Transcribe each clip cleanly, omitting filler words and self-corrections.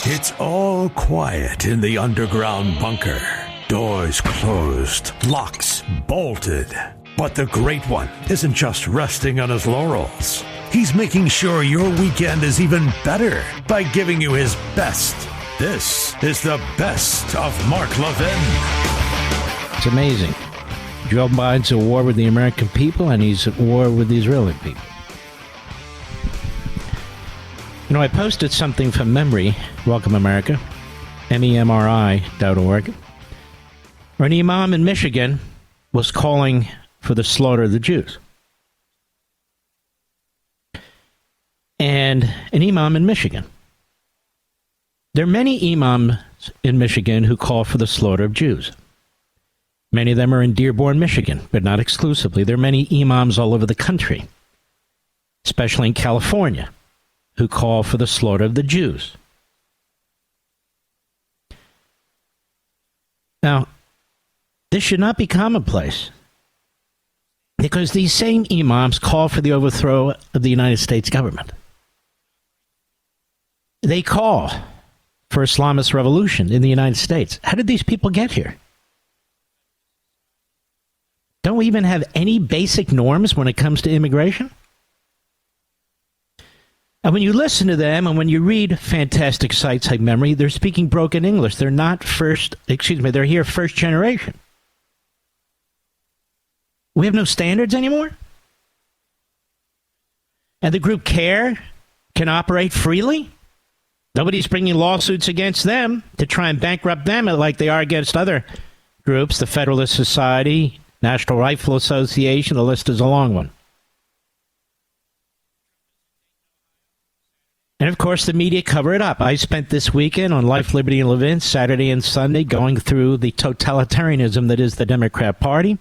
It's all quiet in the underground bunker. Doors closed, locks bolted. But the Great One isn't just resting on his laurels. He's making sure your weekend is even better by giving you his best. This is the best of Mark Levin. It's amazing. Joe Biden's at war with the American people, and he's at war with the Israeli people. You know, I posted something from Memory, Welcome America, MEMRI.org, where an imam in Michigan was calling for the slaughter of the Jews. And an imam in Michigan. There are many imams in Michigan who call for the slaughter of Jews. Many of them are in Dearborn, Michigan, but not exclusively. There are many imams all over the country, especially in California, who call for the slaughter of the Jews. Now, this should not be commonplace, because these same imams call for the overthrow of the United States government. They call for Islamist revolution in the United States. How did these people get here? Don't we even have any basic norms when it comes to immigration? And when you listen to them and when you read fantastic sites like Memory, they're speaking broken English. They're not they're here first generation. We have no standards anymore? And the group CARE can operate freely? Nobody's bringing lawsuits against them to try and bankrupt them like they are against other groups, the Federalist Society, National Rifle Association, the list is a long one. And, of course, the media cover it up. I spent this weekend on Life, Liberty, and Levin, Saturday and Sunday, going through the totalitarianism that is the Democrat Party.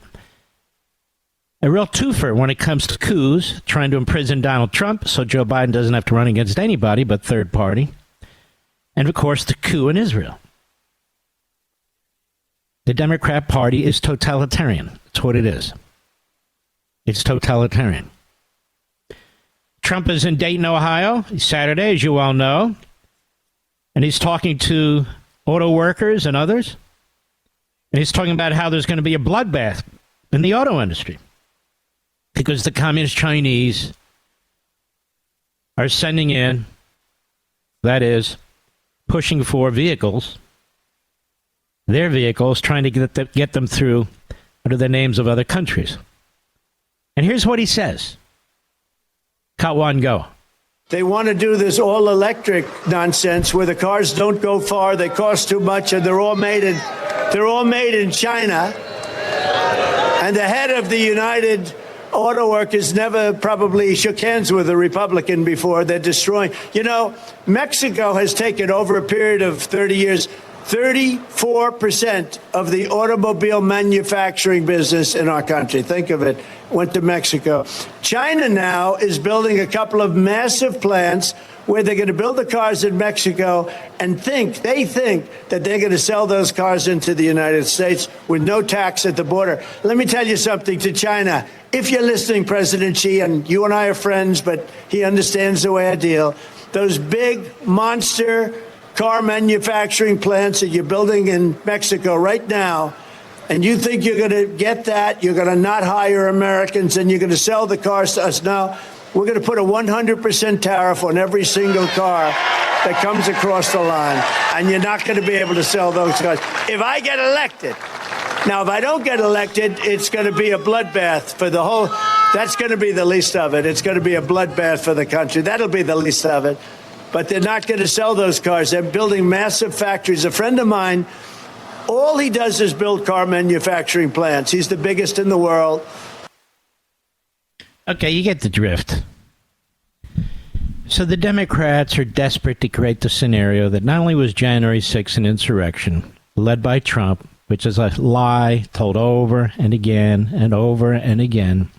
A real twofer when it comes to coups, trying to imprison Donald Trump so Joe Biden doesn't have to run against anybody but third party. And, of course, the coup in Israel. The Democrat Party is totalitarian. That's what it is. It's totalitarian. Trump is in Dayton, Ohio, Saturday, as you all know, and he's talking to auto workers and others, and he's talking about how there's going to be a bloodbath in the auto industry because the communist Chinese are sending in, that is, pushing for vehicles, their vehicles, trying to get them through under the names of other countries. And here's what he says. Cut one, go. They want to do this all-electric nonsense where the cars don't go far, they cost too much, and they're all made in China. And the head of the United Auto Workers never probably shook hands with a Republican before. They're destroying. You know, Mexico has taken over a period of 30 years 34% of the automobile manufacturing business in our country. Think of it. Went to Mexico. China now is building a couple of massive plants where they're going to build the cars in Mexico and they think that they're going to sell those cars into the United States with no tax at the border. Let me tell you something to China. If you're listening, President Xi, and you and I are friends, but he understands the way I deal, those big monster car manufacturing plants that you're building in Mexico right now, and you think you're going to get that, you're going to not hire Americans, and you're going to sell the cars to us now, we're going to put a 100% tariff on every single car that comes across the line, and you're not going to be able to sell those cars. If I get elected, now if I don't get elected, it's going to be a bloodbath for the whole, that's going to be the least of it. It's going to be a bloodbath for the country. That'll be the least of it. But they're not going to sell those cars. They're building massive factories. A friend of mine, all he does is build car manufacturing plants. He's the biggest in the world. Okay, you get the drift. So the Democrats are desperate to create the scenario that not only was January 6th an insurrection led by Trump, which is a lie told over and again and over and again.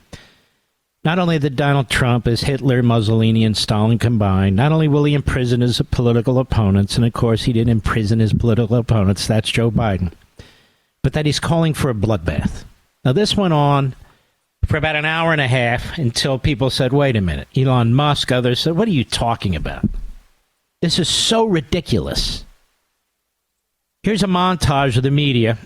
Not only that Donald Trump is Hitler, Mussolini, and Stalin combined, not only will he imprison his political opponents, and of course he didn't imprison his political opponents, that's Joe Biden, but that he's calling for a bloodbath. Now this went on for about an hour and a half until people said, wait a minute, Elon Musk, others said, what are you talking about? This is so ridiculous. Here's a montage of the media,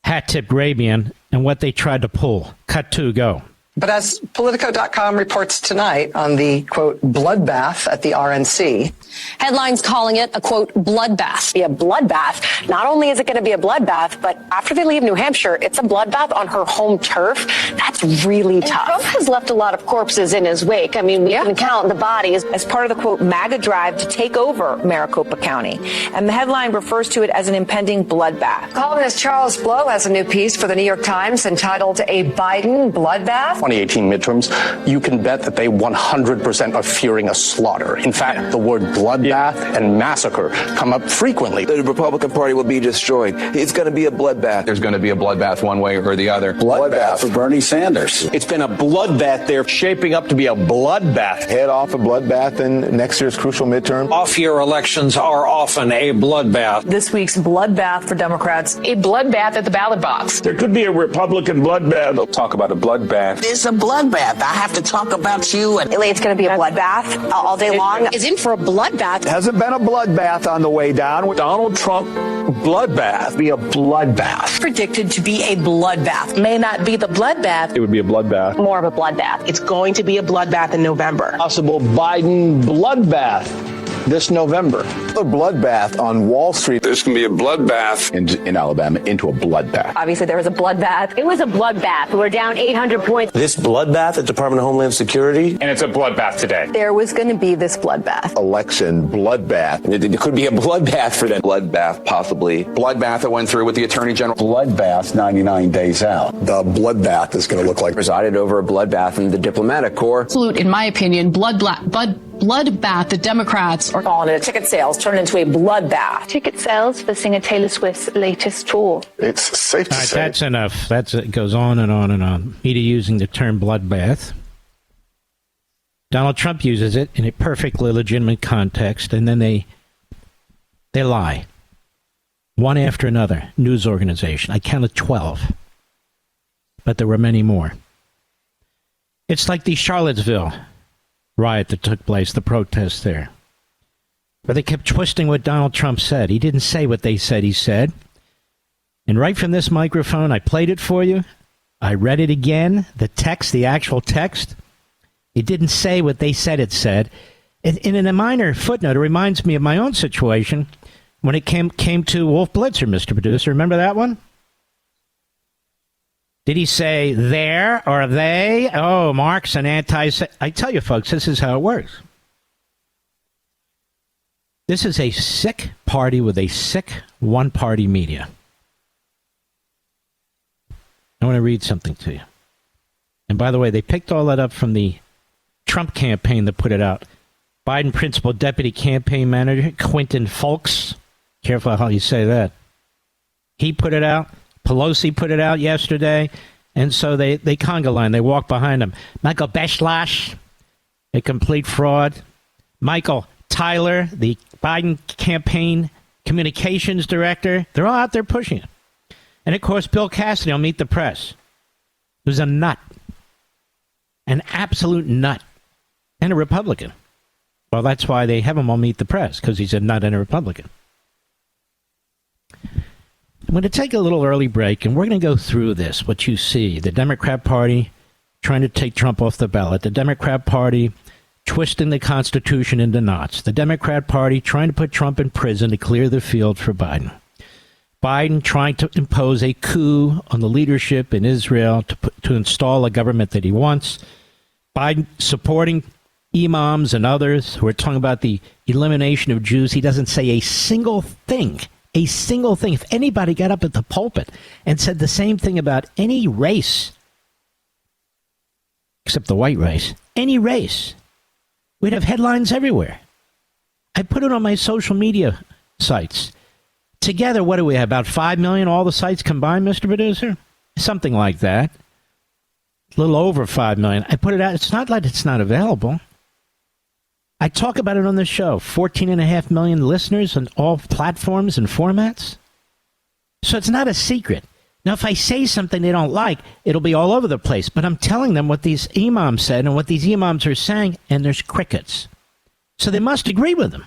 hat-tip Grabian, and what they tried to pull. Cut 2, go. But as Politico.com reports tonight on the, quote, bloodbath at the RNC. Headlines calling it a, quote, bloodbath. Be a bloodbath. Not only is it going to be a bloodbath, but after they leave New Hampshire, it's a bloodbath on her home turf. That's really tough. Trump has left a lot of corpses in his wake. I mean, we can count the bodies. As part of the, quote, MAGA drive to take over Maricopa County. And the headline refers to it as an impending bloodbath. Columnist Charles Blow has a new piece for the New York Times entitled A Biden Bloodbath. 2018 midterms, you can bet that they 100% are fearing a slaughter. In fact, the word bloodbath and massacre come up frequently. The Republican Party will be destroyed. It's going to be a bloodbath. There's going to be a bloodbath one way or the other. Bloodbath for Bernie Sanders. It's been a bloodbath there, shaping up to be a bloodbath. Head off a bloodbath in next year's crucial midterm. Off-year elections are often a bloodbath. This week's bloodbath for Democrats. A bloodbath at the ballot box. There could be a Republican bloodbath. They'll talk about a bloodbath. It's a bloodbath. I have to talk about you. And It's going to be a bloodbath all day long. Is in for a bloodbath. Hasn't been a bloodbath on the way down. Donald Trump bloodbath. Be a bloodbath. Predicted to be a bloodbath. May not be the bloodbath. It would be a bloodbath. More of a bloodbath. It's going to be a bloodbath in November. Possible Biden bloodbath this November. A bloodbath on Wall Street. There's going to be a bloodbath in Alabama into a bloodbath. Obviously, there was a bloodbath. It was a bloodbath. We're down 800 points. This bloodbath at Department of Homeland Security. and it's a bloodbath today. There was going to be this bloodbath. Election bloodbath. It could be a bloodbath for them. Bloodbath, possibly. Bloodbath that went through with the Attorney General. Bloodbath 99 days out. The bloodbath is going to look like Presided over a bloodbath in the diplomatic corps. Absolute, in my opinion, bloodbath. The Democrats are Calling it a ticket sales turned into a bloodbath. Ticket sales for singer Taylor Swift's latest tour. it's safe to say. That's enough. It goes on and on and on. Media using the term bloodbath. Donald Trump uses it in a perfectly legitimate context, and then they lie. One after another. News organization. I counted 12. But there were many more. It's like the Charlottesville riot that took place, the protest there. But they kept twisting what Donald Trump said. He didn't say what they said he said. And right from this microphone, I played it for you. I read it again, the text, the actual text. It didn't say what they said it said. And in a minor footnote, it reminds me of my own situation when it came to Wolf Blitzer, Mr. Producer. Remember that one? Did he say there or they? Oh, Mark's an I tell you, folks, this is how it works. This is a sick party with a sick one-party media. I want to read something to you. And by the way, they picked all that up from the Trump campaign that put it out. Biden Principal Deputy Campaign Manager Quentin Fulks. Careful how you say that. He put it out. Pelosi put it out yesterday. And so they conga line. They walk behind him. Michael Beschloss, a complete fraud. Michael Tyler, the Biden campaign communications director. They're all out there pushing it. And, of course, Bill Cassidy on Meet the Press, who's a nut. An absolute nut. And a Republican. Well, that's why they have him on Meet the Press, because he's a nut and a Republican. I'm going to take a little early break, and we're going to go through this, what you see. The Democrat Party trying to take Trump off the ballot. The Democrat Party twisting the Constitution into knots. The Democrat Party trying to put Trump in prison to clear the field for Biden. Biden trying to impose a coup on the leadership in Israel to install a government that he wants. Biden supporting imams and others who are talking about the elimination of Jews. He doesn't say a single thing. A single thing. If anybody got up at the pulpit and said the same thing about any race, except the white race, any race, we'd have headlines everywhere. I put it on my social media sites. Together, what do we have? About 5 million, all the sites combined, Mr. Producer? Something like that. A little over 5 million. I put it out. It's not like it's not available. I talk about it on the show. 14.5 million listeners on all platforms and formats. So it's not a secret. Now, if I say something they don't like, it'll be all over the place. But I'm telling them what these imams said and what these imams are saying, and there's crickets. So they must agree with them.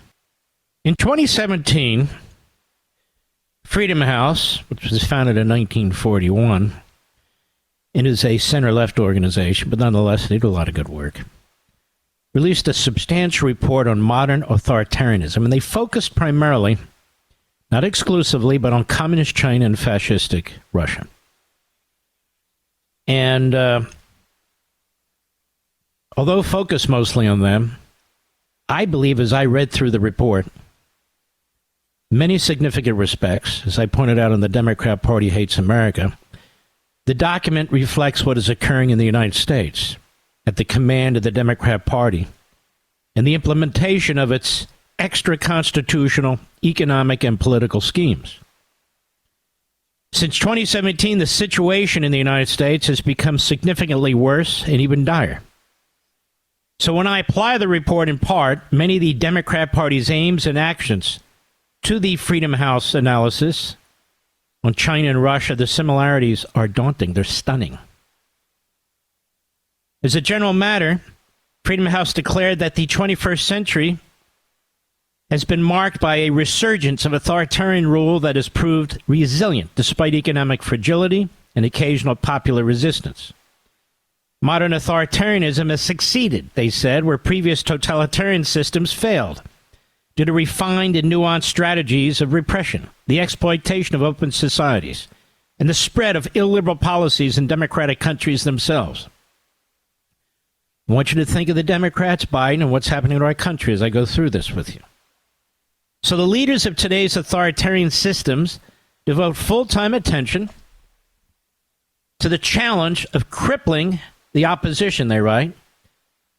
In 2017, Freedom House, which was founded in 1941, and is a center-left organization, but nonetheless, they do a lot of good work, released a substantial report on modern authoritarianism, and they focused primarily, not exclusively, but on communist China and fascistic Russia. And although focused mostly on them, I believe, as I read through the report, many significant respects, as I pointed out in The Democrat Party Hates America, the document reflects what is occurring in the United States at the command of the Democrat Party and the implementation of its extra-constitutional economic and political schemes. Since 2017, the situation in the United States has become significantly worse and even dire. So when I apply the report in part, many of the Democrat Party's aims and actions to the Freedom House analysis on China and Russia, the similarities are daunting. They're stunning. As a general matter, Freedom House declared that the 21st century has been marked by a resurgence of authoritarian rule that has proved resilient despite economic fragility and occasional popular resistance. Modern authoritarianism has succeeded, they said, where previous totalitarian systems failed, due to refined and nuanced strategies of repression, the exploitation of open societies, and the spread of illiberal policies in democratic countries themselves. I want you to think of the Democrats, Biden, and what's happening in our country as I go through this with you. So the leaders of today's authoritarian systems devote full-time attention to the challenge of crippling the opposition, they write,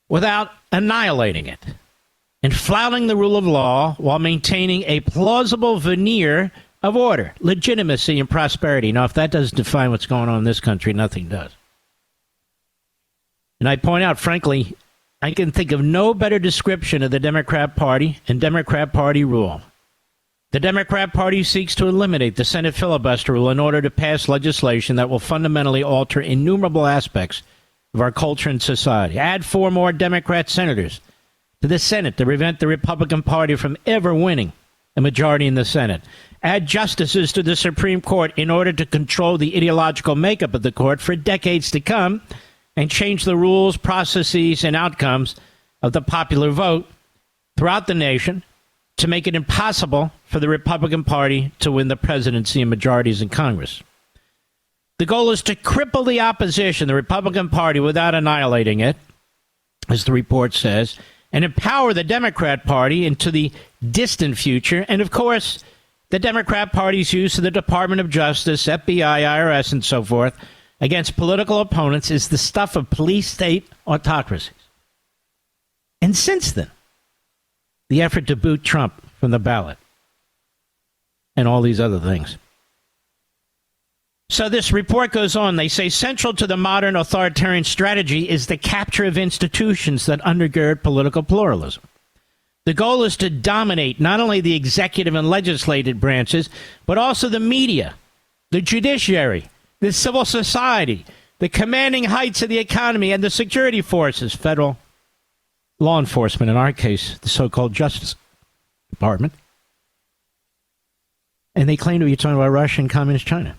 without annihilating it, and flouting the rule of law while maintaining a plausible veneer of order, legitimacy, and prosperity. Now, if that doesn't define what's going on in this country, nothing does. And I point out, frankly, I can think of no better description of the Democrat Party and Democrat Party rule. The Democrat Party seeks to eliminate the Senate filibuster rule in order to pass legislation that will fundamentally alter innumerable aspects of our culture and society. Add 4 more Democrat senators to the Senate to prevent the Republican Party from ever winning a majority in the Senate. Add justices to the Supreme Court in order to control the ideological makeup of the court for decades to come, and change the rules, processes, and outcomes of the popular vote throughout the nation to make it impossible for the Republican Party to win the presidency and majorities in Congress. The goal is to cripple the opposition, the Republican Party, without annihilating it, as the report says, and empower the Democrat Party into the distant future. And, of course, the Democrat Party's use of the Department of Justice, FBI, IRS, and so forth against political opponents is the stuff of police-state autocracies. And since then, the effort to boot Trump from the ballot and all these other things. So this report goes on. They say central to the modern authoritarian strategy is the capture of institutions that undergird political pluralism. The goal is to dominate not only the executive and legislative branches, but also the media, the judiciary, the civil society, the commanding heights of the economy, and the security forces, federal law enforcement, in our case, the so-called Justice Department. And they claim to be talking about Russia and Communist China.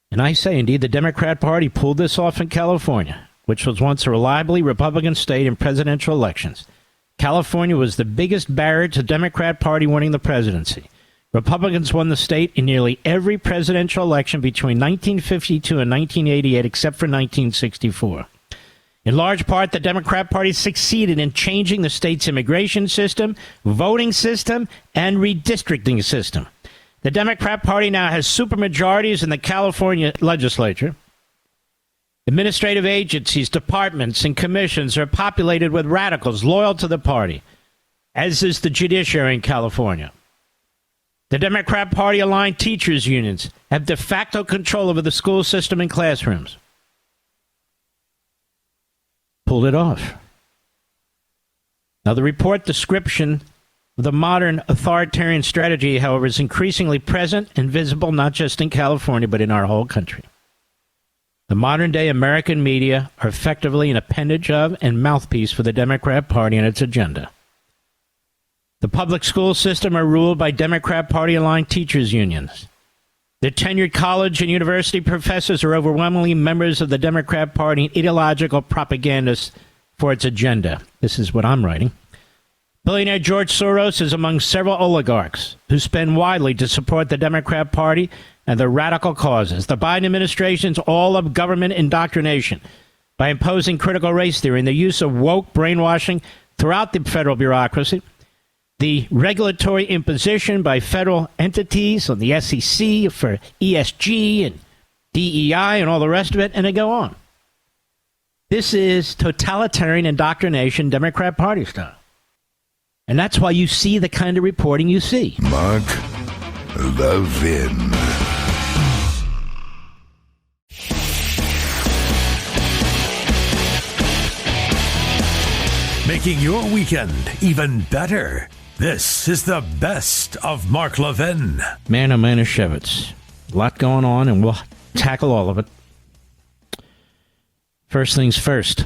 And I say, indeed, the Democrat Party pulled this off in California, which was once a reliably Republican state in presidential elections. California was the biggest barrier to the Democrat Party winning the presidency. Republicans won the state in nearly every presidential election between 1952 and 1988, except for 1964. In large part, the Democrat Party succeeded in changing the state's immigration system, voting system, and redistricting system. The Democrat Party now has supermajorities in the California legislature. Administrative agencies, departments, and commissions are populated with radicals loyal to the party, as is the judiciary in California. The Democrat Party-aligned teachers' unions have de facto control over the school system and classrooms. Pulled it off. Now, the report description of the modern authoritarian strategy, however, is increasingly present and visible not just in California, but in our whole country. The modern-day American media are effectively an appendage of and mouthpiece for the Democrat Party and its agenda. The public school system are ruled by Democrat Party-aligned teachers' unions. The tenured college and university professors are overwhelmingly members of the Democrat Party and ideological propagandists for its agenda. This is what I'm writing. Billionaire George Soros is among several oligarchs who spend widely to support the Democrat Party and their radical causes. The Biden administration's all-of-government indoctrination by imposing critical race theory and the use of woke brainwashing throughout the federal bureaucracy, the regulatory imposition by federal entities on the SEC for ESG and DEI and all the rest of it, and they go on. This is totalitarian indoctrination, Democrat Party style. And that's why you see the kind of reporting you see. Mark Levin. Making your weekend even better. This is the best of Mark Levin. Man, oh, Manischewitz. A lot going on, and we'll tackle all of it. First things first.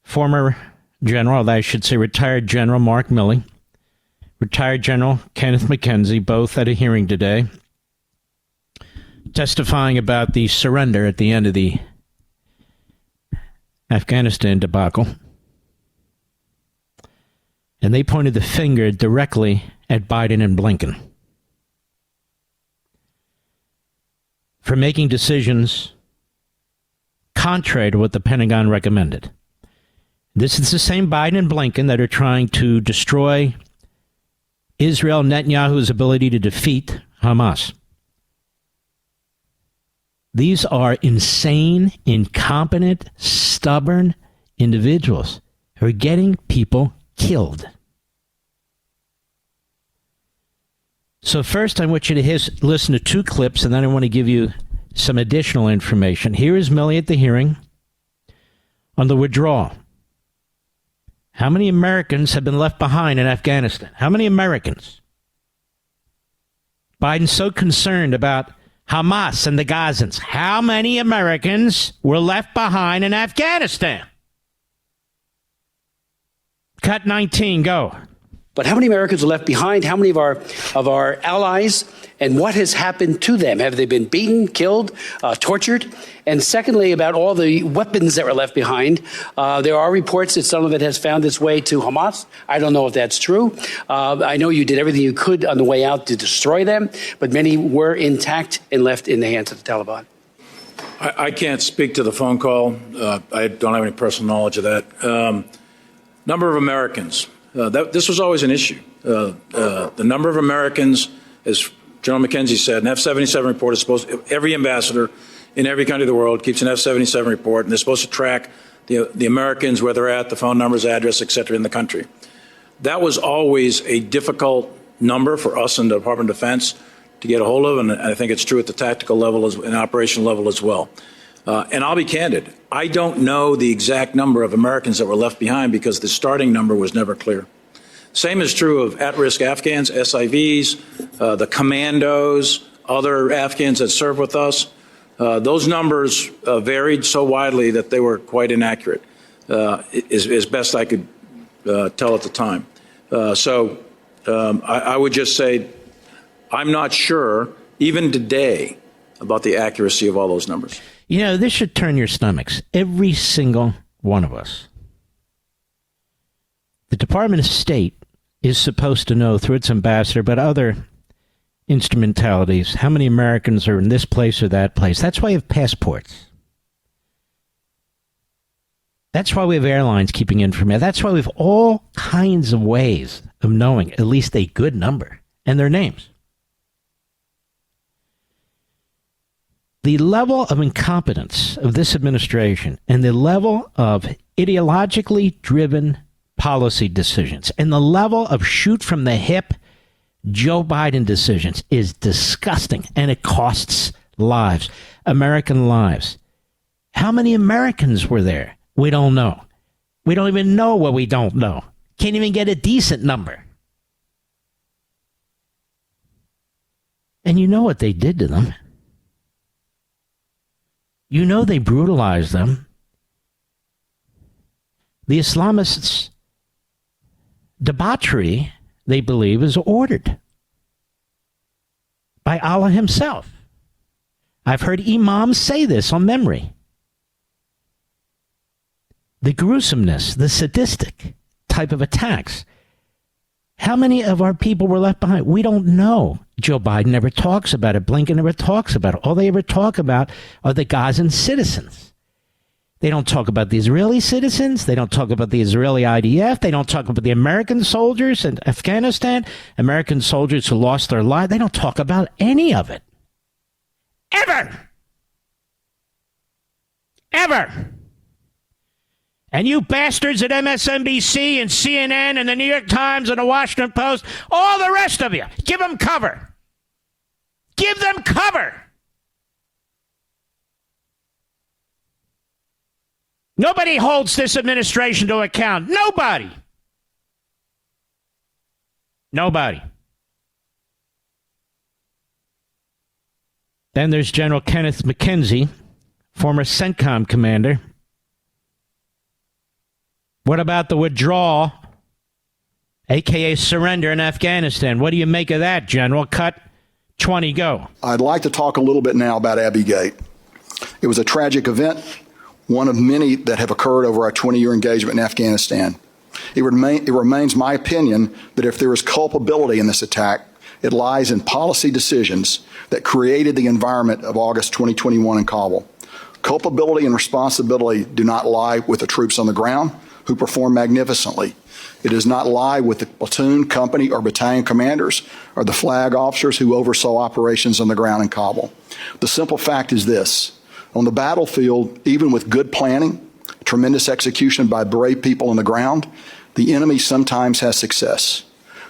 Former General, I should say retired General Mark Milley, retired General Kenneth McKenzie, both at a hearing today, testifying about the surrender at the end of the Afghanistan debacle. And they pointed the finger directly at Biden and Blinken for making decisions contrary to what the Pentagon recommended. This is the same Biden and Blinken that are trying to destroy Israel Netanyahu's ability to defeat Hamas. These are insane, incompetent, stubborn individuals who are getting people killed. So first, I want you to listen to two clips, and then I want to give you some additional information. Here is Milley at the hearing on the withdrawal. How many Americans have been left behind in Afghanistan? How many Americans? Biden's so concerned about Hamas and the Gazans. How many Americans were left behind in Afghanistan? Cut 19, go. But how many Americans are left behind? How many of our allies? And what has happened to them? Have they been beaten, killed, tortured? And secondly, about all the weapons that were left behind, there are reports that some of it has found its way to Hamas. I don't know if that's true. I know you did everything you could on the way out to destroy them, but many were intact and left in the hands of the Taliban. I can't speak to the phone call. I don't have any personal knowledge of that. Number of Americans. This was always an issue. The number of Americans, as General McKenzie said, an F-77 report is supposed to, every ambassador in every country of the world keeps an F-77 report, and they're supposed to track the Americans, where they're at, the phone numbers, address, et cetera, in the country. That was always a difficult number for us in the Department of Defense to get a hold of, and I think it's true at the tactical level and operational level as well. And I'll be candid. I don't know the exact number of Americans that were left behind because the starting number was never clear. Same is true of at-risk Afghans, SIVs, the commandos, other Afghans that serve with us. Those numbers varied so widely that they were quite inaccurate, as best I could tell at the time. I would just say I'm not sure, even today, about the accuracy of all those numbers. You know, this should turn your stomachs. Every single one of us. The Department of State is supposed to know through its ambassador, but other instrumentalities, how many Americans are in this place or that place. That's why you have passports. That's why we have airlines keeping information. That's why we have all kinds of ways of knowing at least a good number and their names. The level of incompetence of this administration and the level of ideologically driven policy decisions and the level of shoot from the hip Joe Biden decisions is disgusting, and it costs lives, American lives. How many Americans were there? We don't know. We don't even know what we don't know. Can't even get a decent number. And you know what they did to them. You know they brutalized them. The Islamists debauchery, they believe, is ordered by Allah himself. I've heard imams say this on memory. The gruesomeness, the sadistic type of attacks. How many of our people were left behind? We don't know. Joe Biden never talks about it. Blinken never talks about it. All they ever talk about are the Gazan citizens. They don't talk about the Israeli citizens. They don't talk about the Israeli IDF. They don't talk about the American soldiers in Afghanistan, American soldiers who lost their lives. They don't talk about any of it. Ever. Ever. And you bastards at MSNBC and CNN and the New York Times and the Washington Post, all the rest of you, give them cover. Give them cover. Nobody holds this administration to account. Nobody. Nobody. Then there's General Kenneth McKenzie, former CENTCOM commander. What about the withdrawal, a.k.a. surrender in Afghanistan? What do you make of that, General? Cut 20, go. I'd like to talk a little bit now about Abbey Gate. It was a tragic event, one of many that have occurred over our 20-year engagement in Afghanistan. It remains my opinion that if there is culpability in this attack, it lies in policy decisions that created the environment of August 2021 in Kabul. Culpability and responsibility do not lie with the troops on the ground, who perform magnificently. It does not lie with the platoon, company, or battalion commanders or the flag officers who oversaw operations on the ground in Kabul. The simple fact is this: on the battlefield, even with good planning, tremendous execution by brave people on the ground, the enemy sometimes has success.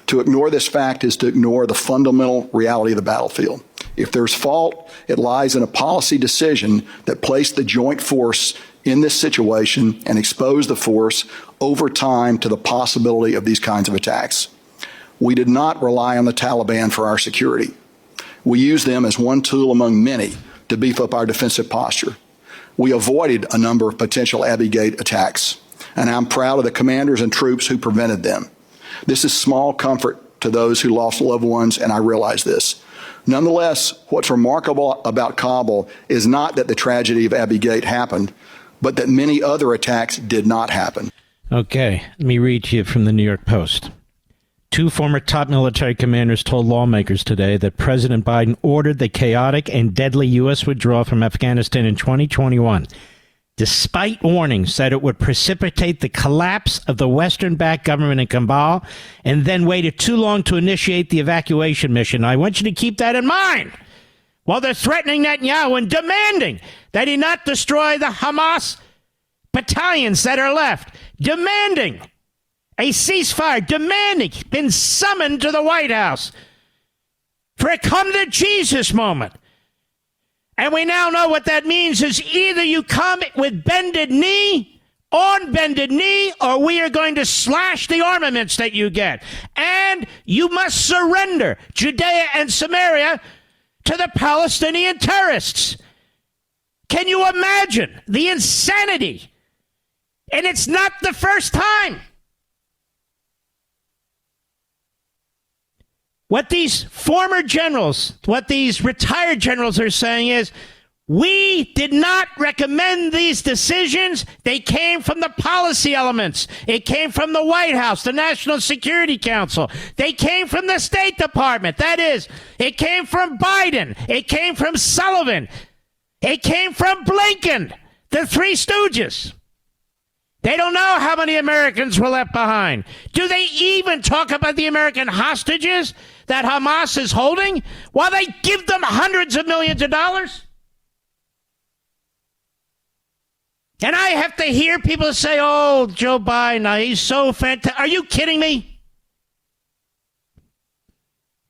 To ignore this fact is to ignore the fundamental reality of the battlefield. If there's fault, it lies in a policy decision that placed the joint force in this situation and exposed the force over time to the possibility of these kinds of attacks. We did not rely on the Taliban for our security. We used them as one tool among many to beef up our defensive posture. We avoided a number of potential Abbey Gate attacks, and I'm proud of the commanders and troops who prevented them. This is small comfort to those who lost loved ones, and I realize this. Nonetheless, what's remarkable about Kabul is not that the tragedy of Abbey Gate happened, but that many other attacks did not happen. Okay, let me read to you from the New York Post. 2 former top military commanders told lawmakers today that President Biden ordered the chaotic and deadly U.S. withdrawal from Afghanistan in 2021, despite warnings that it would precipitate the collapse of the Western-backed government in Kabul, and then waited too long to initiate the evacuation mission. I want you to keep that in mind while they're threatening Netanyahu and demanding that he not destroy the Hamas battalions that are left, demanding a ceasefire, demanding, been summoned to the White House for a come-to-Jesus moment. And we now know what that means is either you come with bended knee, on bended knee, or we are going to slash the armaments that you get. And you must surrender Judea and Samaria to the Palestinian terrorists. Can you imagine the insanity? And it's not the first time. What these former generals, what these retired generals are saying is, we did not recommend these decisions. They came from the policy elements. It came from the White House, the National Security Council. They came from the State Department. That is, it came from Biden. It came from Sullivan. It came from Blinken, the Three Stooges. They don't know how many Americans were left behind. Do they even talk about the American hostages that Hamas is holding while they give them hundreds of millions of dollars? And I have to hear people say, oh, Joe Biden, he's so fantastic. Are you kidding me?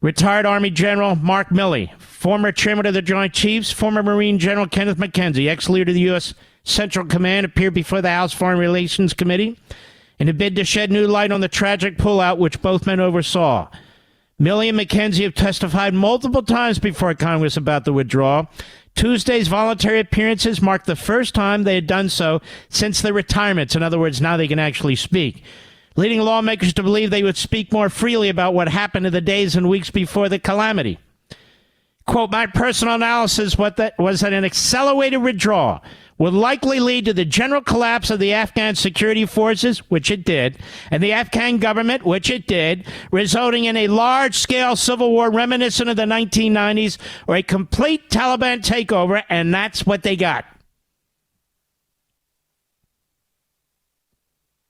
Retired Army General Mark Milley, former chairman of the Joint Chiefs, former Marine General Kenneth McKenzie, ex-leader of the U.S. Central Command, appeared before the House Foreign Relations Committee in a bid to shed new light on the tragic pullout which both men oversaw. Milley and McKenzie have testified multiple times before Congress about the withdrawal. Tuesday's voluntary appearances marked the first time they had done so since their retirements. In other words, now they can actually speak. leading lawmakers to believe they would speak more freely about what happened in the days and weeks before the calamity. Quote, my personal analysis was that an accelerated withdrawal would likely lead to the general collapse of the Afghan security forces, which it did, and the Afghan government, which it did, resulting in a large-scale civil war reminiscent of the 1990s or a complete Taliban takeover, and that's what they got.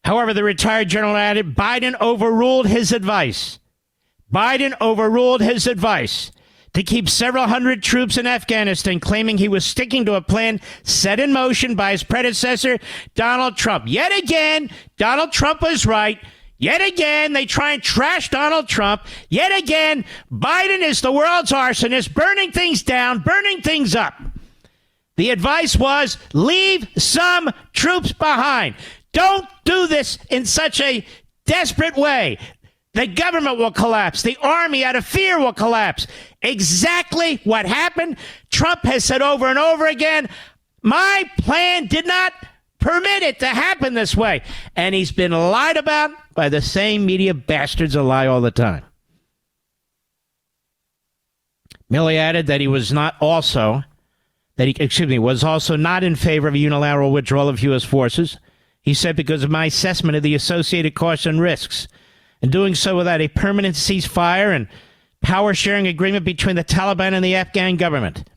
However, the retired general added, Biden overruled his advice. Biden overruled his advice to keep several hundred troops in Afghanistan, claiming he was sticking to a plan set in motion by his predecessor, Donald Trump. Yet again, Donald Trump was right. Yet again, they try and trash Donald Trump. Yet again, Biden is the world's arsonist, burning things down, burning things up. The advice was, leave some troops behind. Don't do this in such a desperate way. The government will collapse. The army, out of fear, will collapse. Exactly what happened. Trump has said over and over again, my plan did not permit it to happen this way. And he's been lied about by the same media bastards that lie all the time. Milley added that he was also not in favor of a unilateral withdrawal of U.S. forces. He said, because of my assessment of the associated costs and risks, and doing so without a permanent ceasefire and power-sharing agreement between the Taliban and the Afghan government.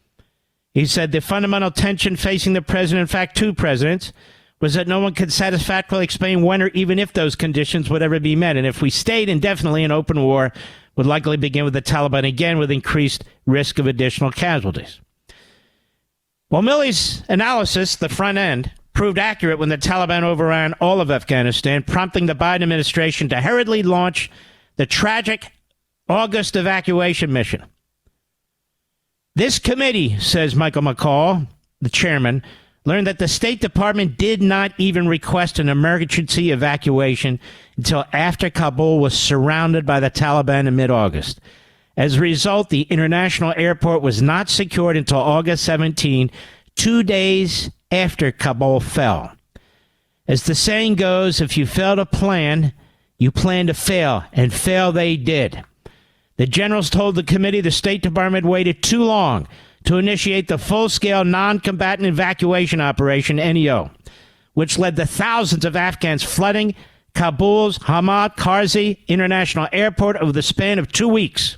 He said the fundamental tension facing the president, in fact, two presidents, was that no one could satisfactorily explain when or even if those conditions would ever be met. And if we stayed indefinitely in open war, would likely begin with the Taliban again with increased risk of additional casualties. Well, Milley's analysis, the front end, proved accurate when the Taliban overran all of Afghanistan, prompting the Biden administration to hurriedly launch the tragic August evacuation mission. This committee, says Michael McCall, the chairman, learned that the State Department did not even request an emergency evacuation until after Kabul was surrounded by the Taliban in mid-August. As a result, the international airport was not secured until August 17, 2 days after Kabul fell. As the saying goes, if you fail to plan, you plan to fail, and fail they did. The generals told the committee the State Department waited too long to initiate the full-scale non-combatant evacuation operation, NEO, which led to thousands of Afghans flooding Kabul's Hamid Karzai International Airport over the span of 2 weeks.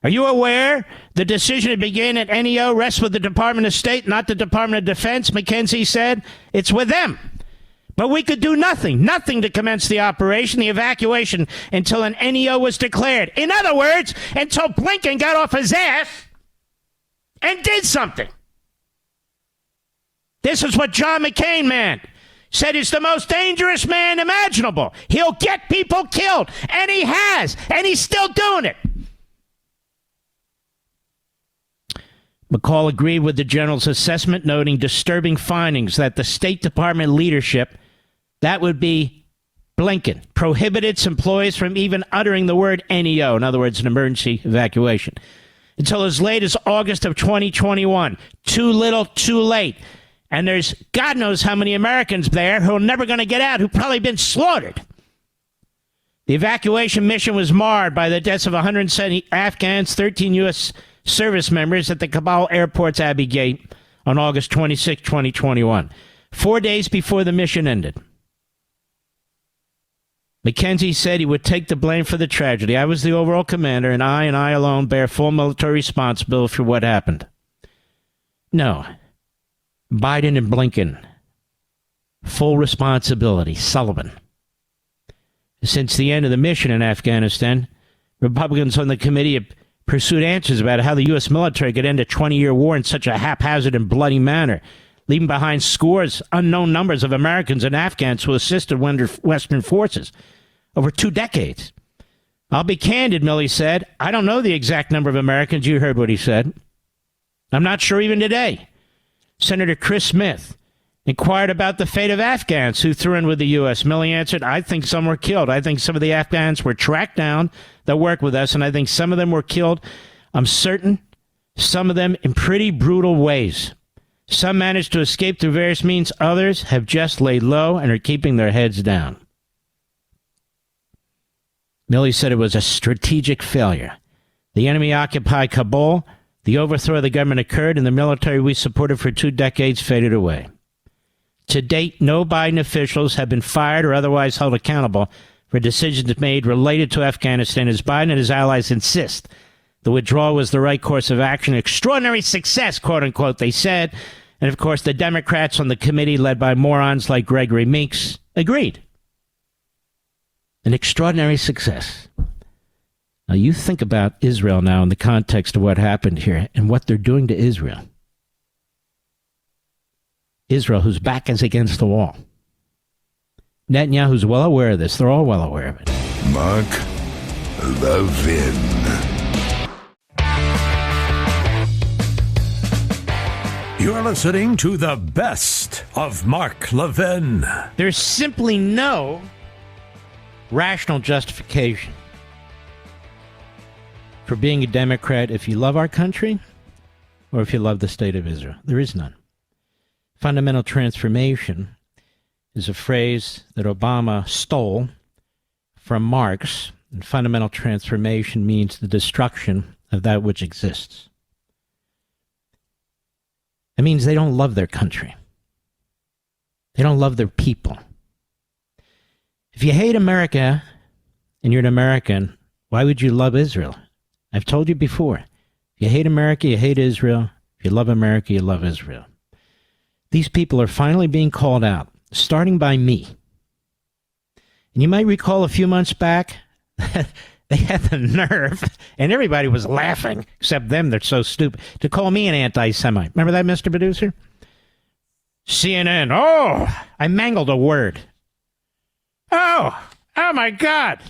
Are you aware the decision to begin at NEO rests with the Department of State, not the Department of Defense? McKenzie said it's with them. But we could do nothing to commence the operation, the evacuation, until an NEO was declared. In other words, until Blinken got off his ass and did something. This is what John McCain meant. Said he's the most dangerous man imaginable. He'll get people killed. And he has. And he's still doing it. McCall agreed with the general's assessment, noting disturbing findings that the State Department leadership, that would be Blinken, prohibited its employees from even uttering the word NEO, in other words, an emergency evacuation, until as late as August of 2021. Too little, too late. And there's God knows how many Americans there who are never going to get out, who've probably been slaughtered. The evacuation mission was marred by the deaths of 170 Afghans, 13 U.S. service members at the Kabul airport's Abbey Gate on August 26, 2021, 4 days before the mission ended. McKenzie said he would take the blame for the tragedy. I was the overall commander, and I alone bear full military responsibility for what happened. No. Biden and Blinken. Full responsibility. Sullivan. Since the end of the mission in Afghanistan, Republicans on the committee have pursued answers about how the U.S. military could end a 20-year war in such a haphazard and bloody manner, leaving behind scores, unknown numbers of Americans and Afghans who assisted Western forces over 2 decades. I'll be candid, Milley said. I don't know the exact number of Americans. You heard what he said. I'm not sure even today. Senator Chris Smith inquired about the fate of Afghans who threw in with the U.S. Milley answered, I think some were killed. I think some of the Afghans were tracked down that worked with us, and I think some of them were killed. I'm certain some of them in pretty brutal ways. Some managed to escape through various means. Others have just laid low and are keeping their heads down. Milley said it was a strategic failure. The enemy occupied Kabul, the overthrow of the government occurred, and the military we supported for 2 decades faded away. To date, no Biden officials have been fired or otherwise held accountable for decisions made related to Afghanistan, as Biden and his allies insist the withdrawal was the right course of action. Extraordinary success, quote unquote, they said. And of course, the Democrats on the committee, led by morons like Gregory Meeks, agreed. An extraordinary success. Now, you think about Israel now in the context of what happened here and what they're doing to Israel. Israel, whose back is against the wall. Netanyahu's well aware of this. They're all well aware of it. Mark Levin. You're listening to the best of Mark Levin. There's simply no rational justification for being a Democrat if you love our country or if you love the state of Israel. There is none. Fundamental transformation is a phrase that Obama stole from Marx, and fundamental transformation means the destruction of that which exists. It means they don't love their country. They don't love their people. If you hate America and you're an American, why would you love Israel? I've told you before. If you hate America, you hate Israel. If you love America, you love Israel. These people are finally being called out, starting by me. And you might recall a few months back, they had the nerve, and everybody was laughing, except them, they're so stupid, to call me an anti-Semite. Remember that, Mr. Producer? CNN, I mangled a word. Oh my God.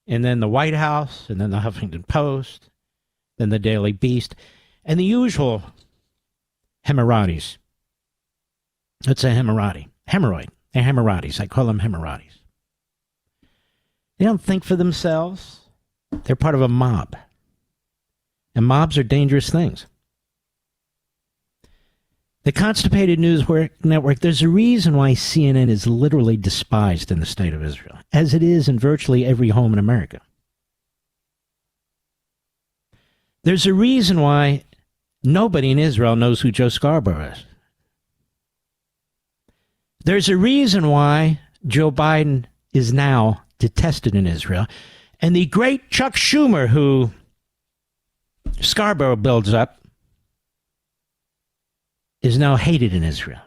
And then the White House, and then the Huffington Post, then the Daily Beast, and the usual hemorrhoids. Let's say hemorrhoid. They're hemorrhoids. I call them hemorrhoids. They don't think for themselves. They're part of a mob. And mobs are dangerous things. The Constipated News Network, there's a reason why CNN is literally despised in the state of Israel, as it is in virtually every home in America. There's a reason why nobody in Israel knows who Joe Scarborough is. There's a reason why Joe Biden is now detested in Israel. And the great Chuck Schumer, who Scarborough builds up, is now hated in Israel.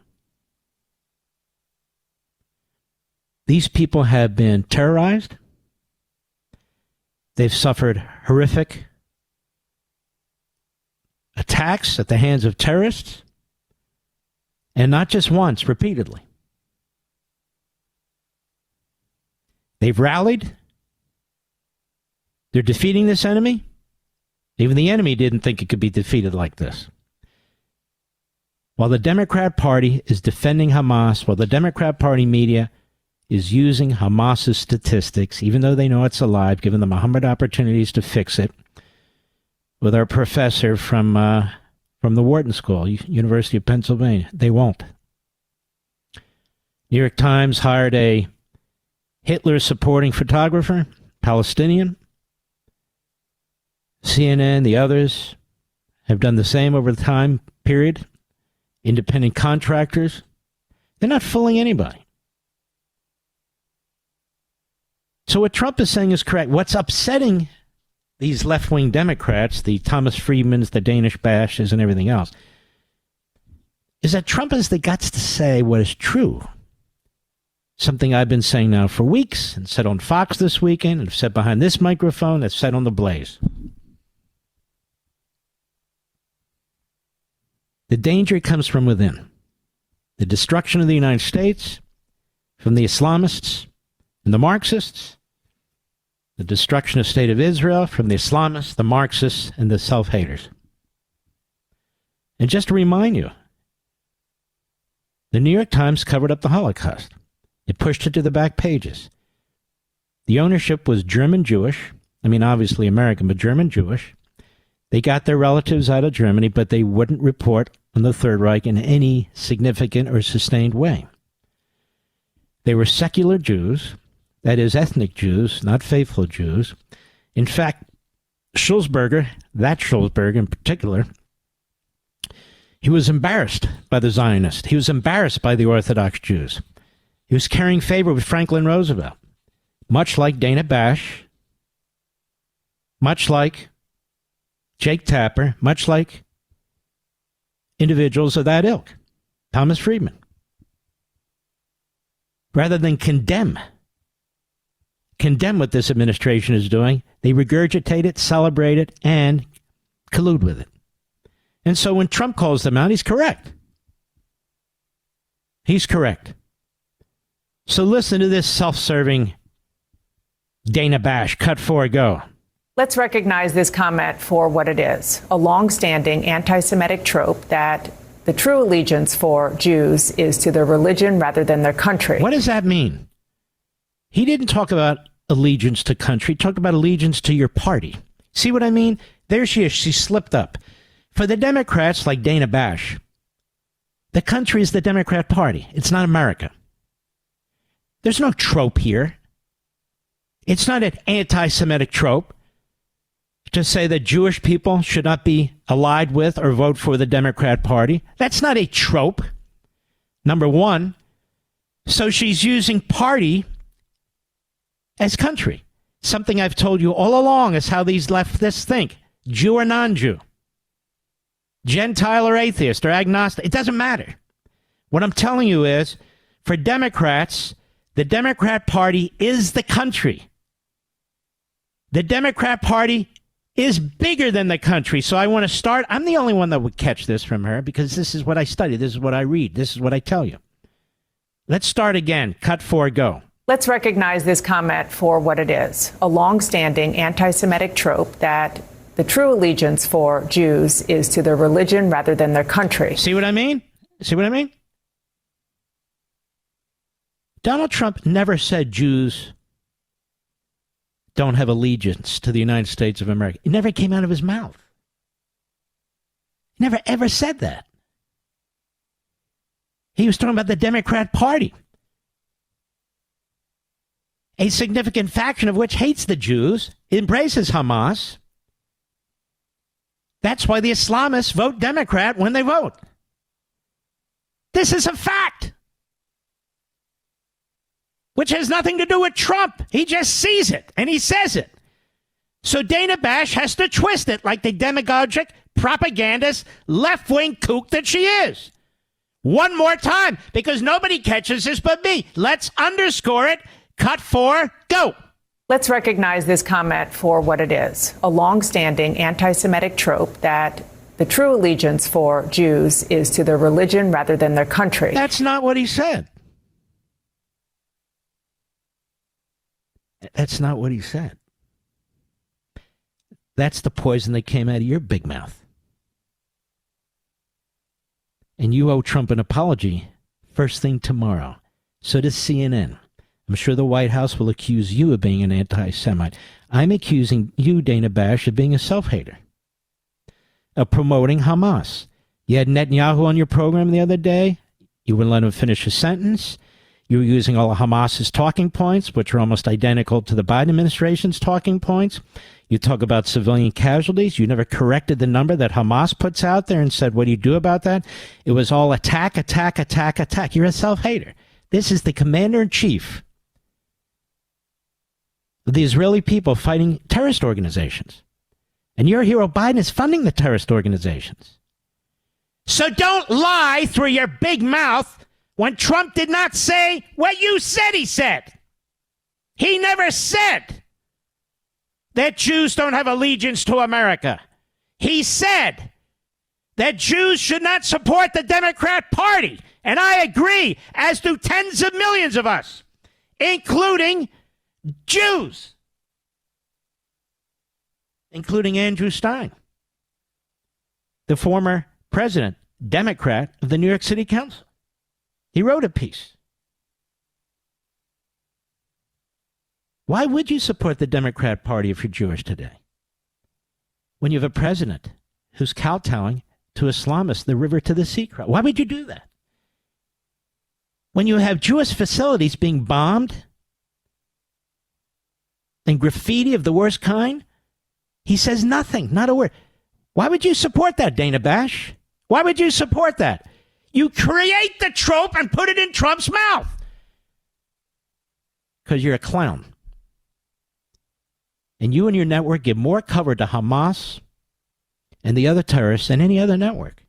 These people have been terrorized. They've suffered horrific attacks at the hands of terrorists. And not just once, repeatedly. They've rallied. They're defeating this enemy. Even the enemy didn't think it could be defeated like this. While the Democrat Party is defending Hamas, while the Democrat Party media is using Hamas's statistics, even though they know it's a lie, giving them 100 opportunities to fix it, with our professor from the Wharton School, University of Pennsylvania, they won't. New York Times hired a Hitler-supporting photographer, Palestinian. CNN, the others, have done the same over the time period. Independent contractors. They're not fooling anybody. So what Trump is saying is correct. What's upsetting these left-wing Democrats, the Thomas Friedmans, the Danish Bashes, and everything else, is that Trump has the guts to say what is true. Something I've been saying now for weeks, and said on Fox this weekend, and said behind this microphone, and said on The Blaze. The danger comes from within. The destruction of the United States, from the Islamists and the Marxists. The destruction of the state of Israel from the Islamists, the Marxists, and the self-haters. And just to remind you, the New York Times covered up the Holocaust. It pushed it to the back pages. The ownership was German-Jewish. I mean, obviously American, but German-Jewish. They got their relatives out of Germany, but they wouldn't report on the Third Reich in any significant or sustained way. They were secular Jews. That is, ethnic Jews, not faithful Jews. In fact, Schulzberger, that Schulzberger in particular, he was embarrassed by the Zionists. He was embarrassed by the Orthodox Jews. He was carrying favor with Franklin Roosevelt, much like Dana Bash, much like Jake Tapper, much like individuals of that ilk. Thomas Friedman. Rather than condemn what this administration is doing, they regurgitate it, celebrate it, and collude with it. And so when Trump calls them out, he's correct. He's correct. So listen to this self-serving Dana Bash. Cut 4, go. Let's recognize this comment for what it is, a long-standing anti-Semitic trope that the true allegiance for Jews is to their religion rather than their country. What does that mean? He didn't talk about allegiance to country. He talked about allegiance to your party. See what I mean? There she is. She slipped up. For the Democrats like Dana Bash, the country is the Democrat Party. It's not America. There's no trope here. It's not an anti-Semitic trope to say that Jewish people should not be allied with or vote for the Democrat Party. That's not a trope, number one. So she's using party as country. Something I've told you all along is how these leftists think. Jew or non-Jew. Gentile or atheist or agnostic. It doesn't matter. What I'm telling you is, for Democrats, the Democrat Party is the country. The Democrat Party is bigger than the country. So I want to start. I'm the only one that would catch this from her because this is what I study. This is what I read. This is what I tell you. Let's start again. Cut 4, go. Let's recognize this comment for what it is, a long-standing anti-Semitic trope that the true allegiance for Jews is to their religion rather than their country. See what I mean? See what I mean? Donald Trump never said Jews don't have allegiance to the United States of America. It never came out of his mouth. He never ever said that. He was talking about the Democrat Party, a significant faction of which hates the Jews, embraces Hamas. That's why the Islamists vote Democrat when they vote. This is a fact, which has nothing to do with Trump. He just sees it, and he says it. So Dana Bash has to twist it like the demagogic, propagandist, left-wing kook that she is. One more time, because nobody catches this but me. Let's underscore it. Cut 4, go. Let's recognize this comment for what it is, a long-standing anti-Semitic trope that the true allegiance for Jews is to their religion rather than their country. That's not what he said. That's not what he said. That's the poison that came out of your big mouth. And you owe Trump an apology first thing tomorrow. So does CNN. I'm sure the White House will accuse you of being an anti-Semite. I'm accusing you, Dana Bash, of being a self-hater, of promoting Hamas. You had Netanyahu on your program the other day. You wouldn't let him finish his sentence. You were using all of Hamas's talking points, which are almost identical to the Biden administration's talking points. You talk about civilian casualties. You never corrected the number that Hamas puts out there and said, what do you do about that? It was all attack, attack, attack, attack. You're a self-hater. This is the commander-in-chief of the Israeli people fighting terrorist organizations. And your hero Biden is funding the terrorist organizations. So don't lie through your big mouth when Trump did not say what you said he said. He never said that Jews don't have allegiance to America. He said that Jews should not support the Democrat Party. And I agree, as do tens of millions of us, including Jews, including Andrew Stein, the former president, Democrat of the New York City Council. He wrote a piece. Why would you support the Democrat Party if you're Jewish today, when you have a president who's kowtowing to Islamists, the river to the sea crowd? Why would you do that? When you have Jewish facilities being bombed and graffiti of the worst kind? He says nothing, not a word. Why would you support that, Dana Bash? Why would you support that? You create the trope and put it in Trump's mouth. Because you're a clown. And you and your network give more cover to Hamas and the other terrorists than any other network.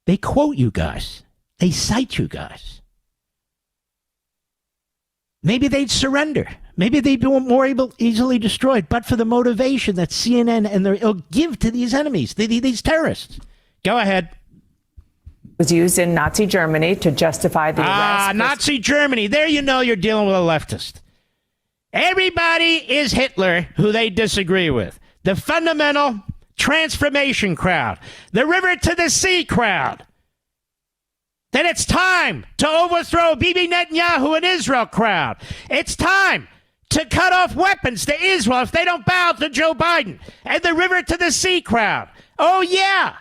They quote you guys. They cite you guys. Maybe they'd surrender. Maybe they'd be more easily destroyed, but for the motivation that CNN and they'll give to these enemies, these terrorists. Go ahead. Was used in Nazi Germany to justify the arrest. Nazi Germany. There you know you're dealing with a leftist. Everybody is Hitler who they disagree with. The fundamental transformation crowd. The river to the sea crowd. Then it's time to overthrow Bibi Netanyahu and Israel crowd. It's time to cut off weapons to Israel if they don't bow to Joe Biden. And the river to the sea crowd. Oh, yeah.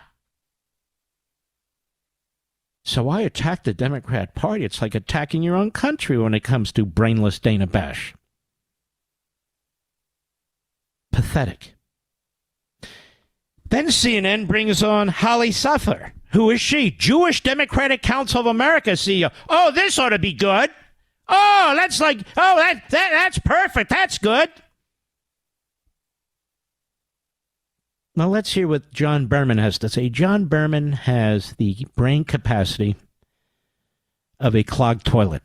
So why attack the Democrat Party? It's like attacking your own country when it comes to brainless Dana Bash. Pathetic. Then CNN brings on Holly Suffer. Who is she? Jewish Democratic Council of America CEO. Oh, this ought to be good. Oh, that's perfect. That's good. Now let's hear what John Berman has to say. John Berman has the brain capacity of a clogged toilet.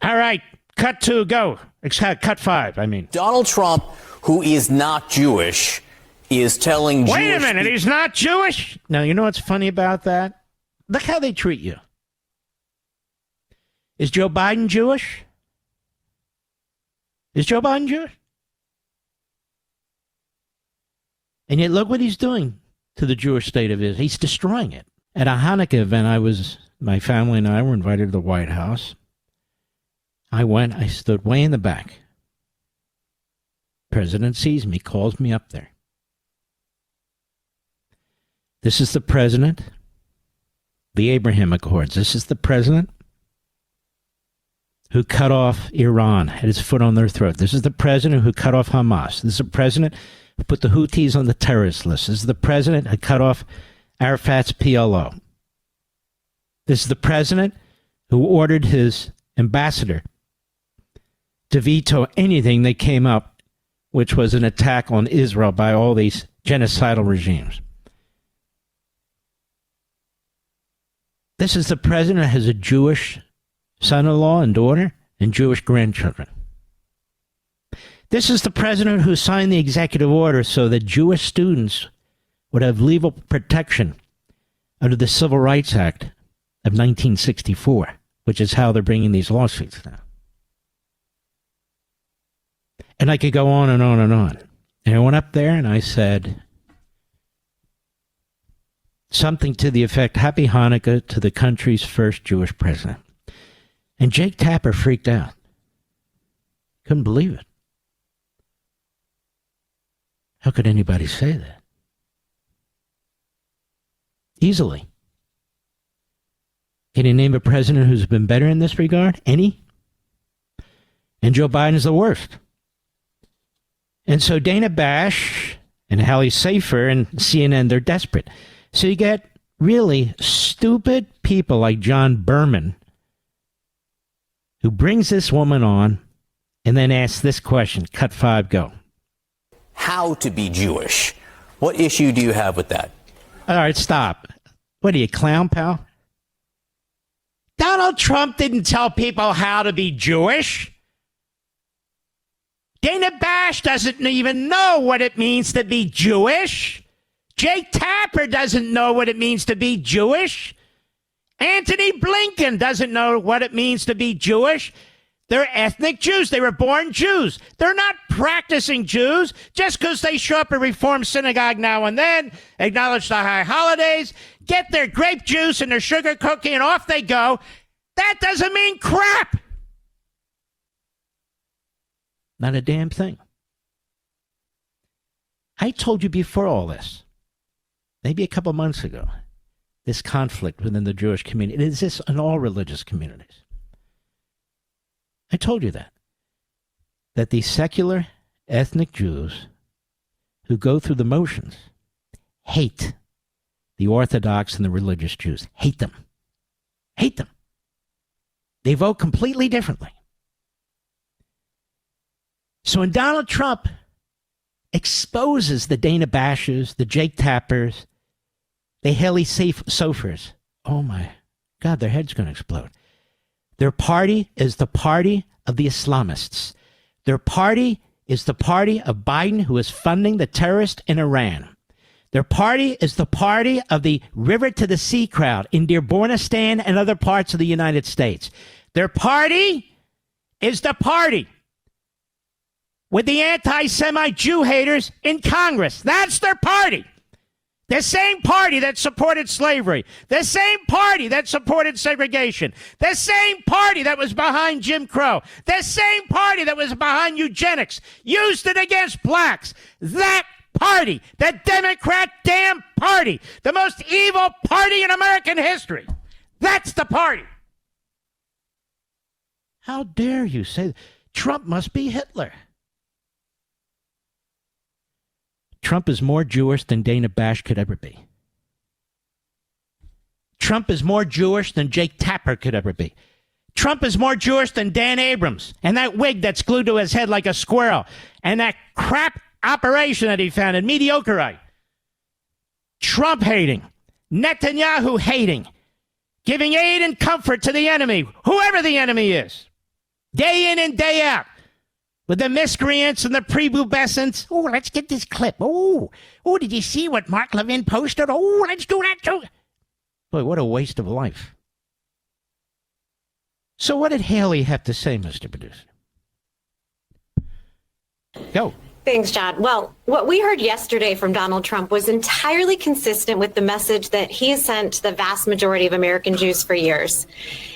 All right, cut 2, go. Cut 5, I mean. Donald Trump, who is not Jewish, is telling Wait a minute, he's not Jewish? Now, you know what's funny about that? Look how they treat you. Is Joe Biden Jewish? Is Joe Biden Jewish? And yet look what he's doing to the Jewish state of Israel. He's destroying it. At a Hanukkah event, my family and I were invited to the White House. I stood way in the back. President sees me, calls me up there. This is the president, the Abraham Accords. This is the president who cut off Iran, had his foot on their throat. This is the president who cut off Hamas. This is the president who put the Houthis on the terrorist list. This is the president who cut off Arafat's PLO. This is the president who ordered his ambassador to veto anything that came up, which was an attack on Israel by all these genocidal regimes. This is the president who has a Jewish son-in-law and daughter and Jewish grandchildren. This is the president who signed the executive order so that Jewish students would have legal protection under the Civil Rights Act of 1964, which is how they're bringing these lawsuits now. And I could go on and on and on. And I went up there and I said something to the effect, Happy Hanukkah to the country's first Jewish president. And Jake Tapper freaked out. Couldn't believe it. How could anybody say that? Easily. Can you name a president who's been better in this regard? Any? And Joe Biden's the worst. And so Dana Bash and Hallie Safer and CNN, they're desperate. So you get really stupid people like John Berman who brings this woman on and then asks this question. Cut 5, go. How to be Jewish. What issue do you have with that? All right, stop. What are you, clown, pal? Donald Trump didn't tell people how to be Jewish. Dana Bash doesn't even know what it means to be Jewish. Jake Tapper doesn't know what it means to be Jewish. Anthony Blinken doesn't know what it means to be Jewish. They're ethnic Jews. They were born Jews. They're not practicing Jews just because they show up at Reform Synagogue now and then, acknowledge the high holidays, get their grape juice and their sugar cookie, and off they go. That doesn't mean crap. Not a damn thing. I told you before all this, maybe a couple months ago, this conflict within the Jewish community. It exists in all religious communities. I told you that. that the secular ethnic Jews who go through the motions hate the Orthodox and the religious Jews. Hate them. Hate them. They vote completely differently. So when Donald Trump exposes the Dana Bashers, the Jake Tappers, the Haley Sofers, oh my God, their head's going to explode. Their party is the party of the Islamists. Their party is the party of Biden, who is funding the terrorists in Iran. Their party is the party of the river to the sea crowd in Dearbornistan and other parts of the United States. Their party is the party with the anti-Semite Jew haters in Congress. That's their party. The same party that supported slavery. The same party that supported segregation. The same party that was behind Jim Crow. The same party that was behind eugenics. Used it against blacks. That party, the Democrat damn party, the most evil party in American history. That's the party. How dare you say that? Trump must be Hitler. Trump is more Jewish than Dana Bash could ever be. Trump is more Jewish than Jake Tapper could ever be. Trump is more Jewish than Dan Abrams and that wig that's glued to his head like a squirrel and that crap operation that he founded, mediocrite. Trump hating, Netanyahu hating, giving aid and comfort to the enemy, whoever the enemy is, day in and day out. With the miscreants and the prepubescents. Oh, let's get this clip. Oh, did you see what Mark Levin posted? Oh, let's do that too. Boy, what a waste of life. So what did Haley have to say, Mr. Producer? Go. Thanks, John. Well, what we heard yesterday from Donald Trump was entirely consistent with the message that he has sent to the vast majority of American Jews for years.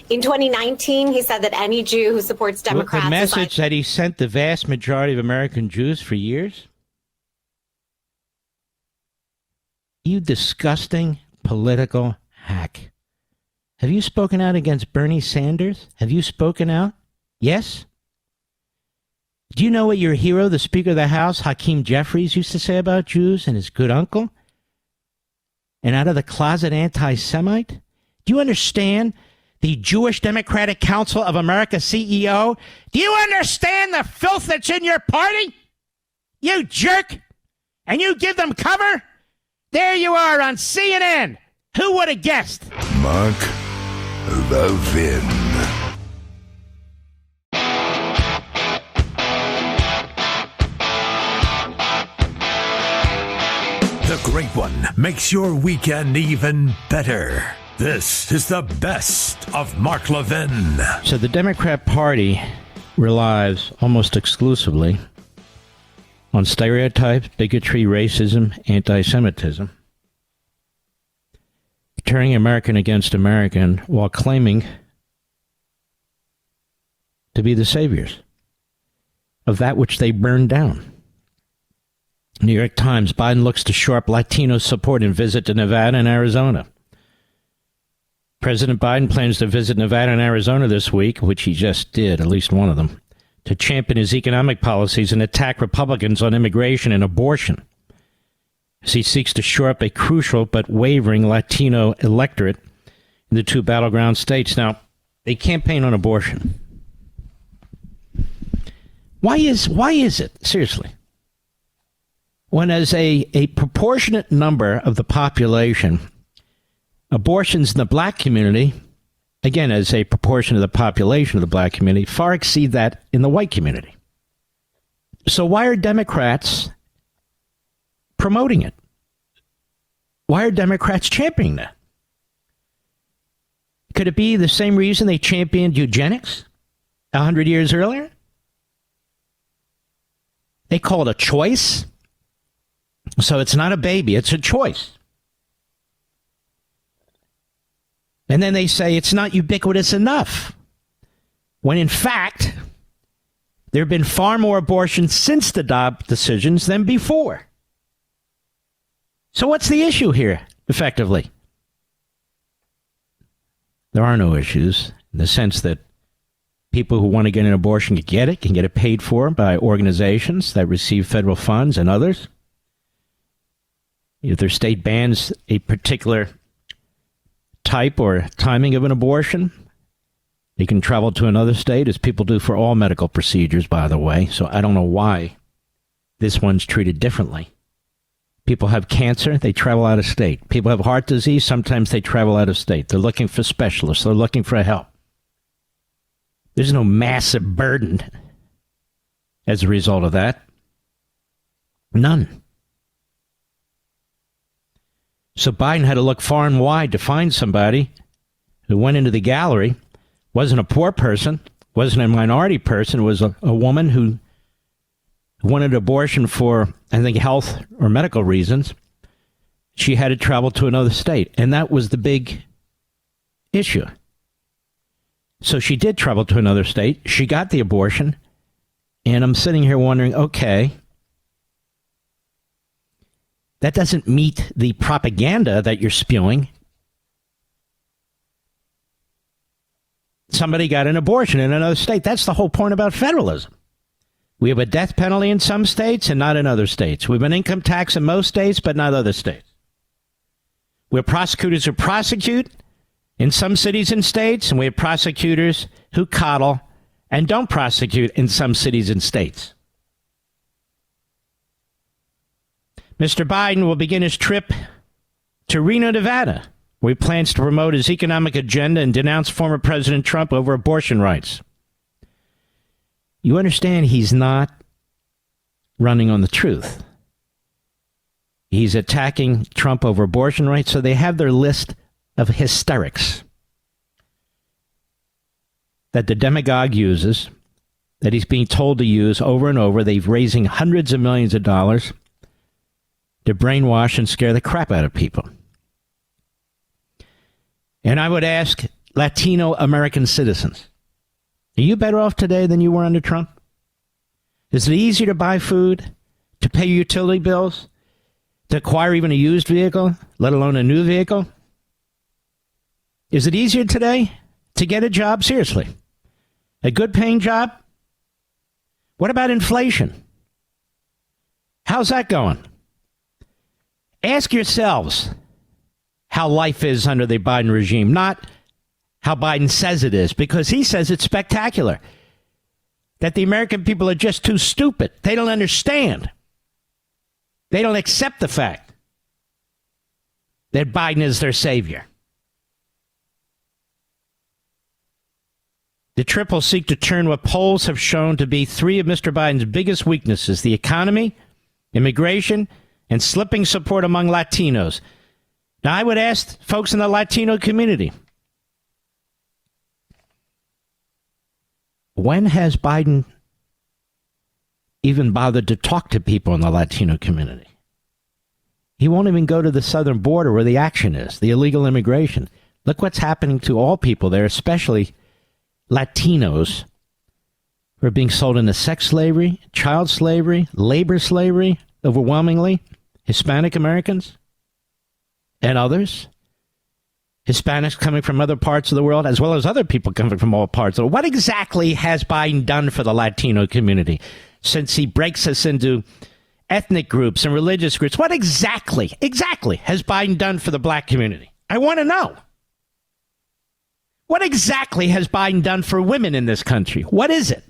In 2019, he said that any Jew who supports Democrats... The message that he sent the vast majority of American Jews for years? You disgusting political hack. Have you spoken out against Bernie Sanders? Have you spoken out? Yes? Do you know what your hero, the Speaker of the House, Hakeem Jeffries, used to say about Jews and his good uncle? An out-of-the-closet anti-Semite? Do you understand the Jewish Democratic Council of America CEO? Do you understand the filth that's in your party? You jerk! And you give them cover? There you are on CNN. Who would have guessed? Mark Levin. The Great One makes your weekend even better. This is the best of Mark Levin. So the Democrat Party relies almost exclusively on stereotypes, bigotry, racism, anti-Semitism, turning American against American while claiming to be the saviors of that which they burned down. New York Times, Biden looks to shore up Latino support in visit to Nevada and Arizona. President Biden plans to visit Nevada and Arizona this week, which he just did, at least one of them, to champion his economic policies and attack Republicans on immigration and abortion, as he seeks to shore up a crucial but wavering Latino electorate in the two battleground states. Now, they campaign on abortion. Why is it, seriously, when as a proportionate number of the population, abortions in the black community, again, as a proportion of the population of the black community, far exceed that in the white community? So why are Democrats promoting it? Why are Democrats championing that? Could it be the same reason they championed eugenics 100 years earlier? They call it a choice. So it's not a baby, it's a choice. And then they say it's not ubiquitous enough, when in fact, there have been far more abortions since the Dobbs decisions than before. So what's the issue here, effectively? There are no issues, in the sense that People who want to get an abortion can get it paid for by organizations that receive federal funds and others. If their state bans a particular type or timing of an abortion, they can travel to another state, as people do for all medical procedures, by the way. So I don't know why this one's treated differently. People have cancer, they travel out of state. People have heart disease, sometimes they travel out of state. They're looking for specialists, they're looking for help. There's no massive burden as a result of that. None. So Biden had to look far and wide to find somebody who went into the gallery, wasn't a poor person, wasn't a minority person, was a woman who wanted abortion for, I think, health or medical reasons. She had to travel to another state, and that was the big issue. So she did travel to another state. She got the abortion. And I'm sitting here wondering, okay, that doesn't meet the propaganda that you're spewing. Somebody got an abortion in another state. That's the whole point about federalism. We have a death penalty in some states and not in other states. We have an income tax in most states, but not other states. We have prosecutors who prosecute in some cities and states, and we have prosecutors who coddle and don't prosecute in some cities and states. Mr. Biden will begin his trip to Reno, Nevada, where he plans to promote his economic agenda and denounce former President Trump over abortion rights. You understand he's not running on the truth. He's attacking Trump over abortion rights, so they have their list of hysterics that the demagogue uses, that he's being told to use over and over. They've raising hundreds of millions of dollars to brainwash and scare the crap out of people. And I would ask Latino American citizens, are you better off today than you were under Trump? Is it easier to buy food, to pay your utility bills, to acquire even a used vehicle, let alone a new vehicle? Is it easier today to get a job? Seriously. A good paying job? What about inflation? How's that going? Ask yourselves how life is under the Biden regime, not how Biden says it is, because he says it's spectacular. That the American people are just too stupid. They don't understand. They don't accept the fact that Biden is their savior. The trip will seek to turn what polls have shown to be three of Mr. Biden's biggest weaknesses: the economy, immigration, and slipping support among Latinos. Now, I would ask folks in the Latino community, when has Biden even bothered to talk to people in the Latino community? He won't even go to the southern border where the action is, the illegal immigration. Look what's happening to all people there, especially Latinos who are being sold into sex slavery, child slavery, labor slavery, overwhelmingly Hispanic Americans and others. Hispanics coming from other parts of the world, as well as other people coming from all parts of the world. What exactly has Biden done for the Latino community since he breaks us into ethnic groups and religious groups? What exactly has Biden done for the black community? I want to know. What exactly has Biden done for women in this country? What is it?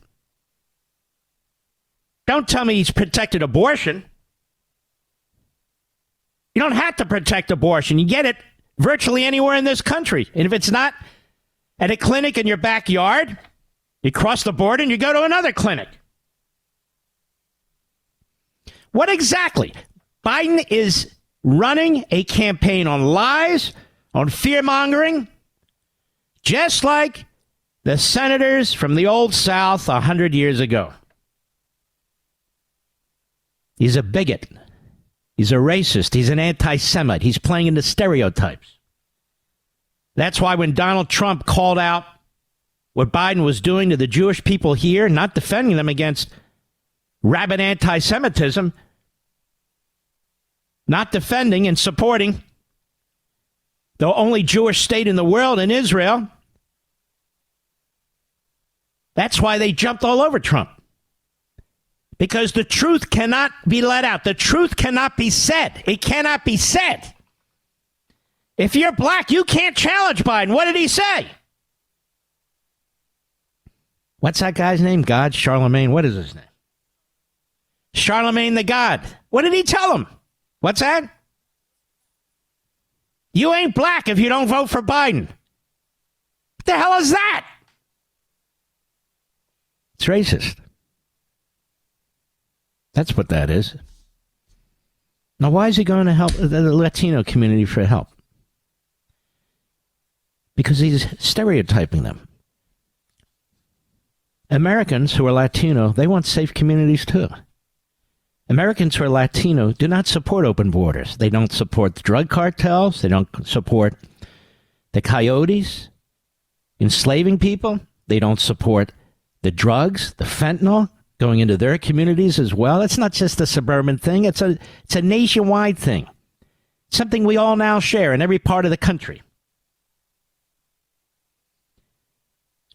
Don't tell me he's protected abortion. You don't have to protect abortion. You get it virtually anywhere in this country. And if it's not at a clinic in your backyard, you cross the border and you go to another clinic. What exactly? Biden is running a campaign on lies, on fear-mongering, just like the senators from the old South 100 years ago. He's a bigot. He's a racist. He's an anti-Semite. He's playing into stereotypes. That's why when Donald Trump called out what Biden was doing to the Jewish people here, not defending them against rabid anti-Semitism, not defending and supporting the only Jewish state in the world, in Israel, That's why they jumped all over Trump. Because the truth cannot be let out. The truth cannot be said. It cannot be said. If you're black, you can't challenge Biden. What did he say? What's that guy's name? God? Charlemagne? What is his name? Charlemagne the God. What did he tell him? What's that? You ain't black if you don't vote for Biden. What the hell is that? It's racist. That's what that is. Now, why is he going to help the Latino community for help? Because he's stereotyping them. Americans who are Latino, they want safe communities too. Americans who are Latino do not support open borders. They don't support the drug cartels. They don't support the coyotes enslaving people. They don't support the drugs, the fentanyl going into their communities as well. It's not just a suburban thing. It's a nationwide thing. Something we all now share in every part of the country.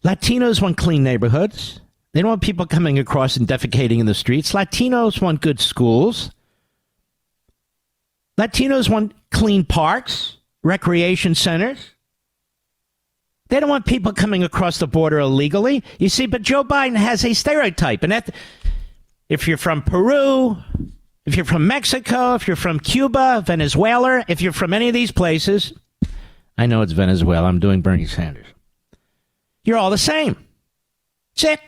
Latinos want clean neighborhoods. They don't want people coming across and defecating in the streets. Latinos want good schools. Latinos want clean parks, recreation centers. They don't want people coming across the border illegally. You see, but Joe Biden has a stereotype. And if you're from Peru, if you're from Mexico, if you're from Cuba, Venezuela, if you're from any of these places, I know it's Venezuela. I'm doing Bernie Sanders. You're all the same. That's it.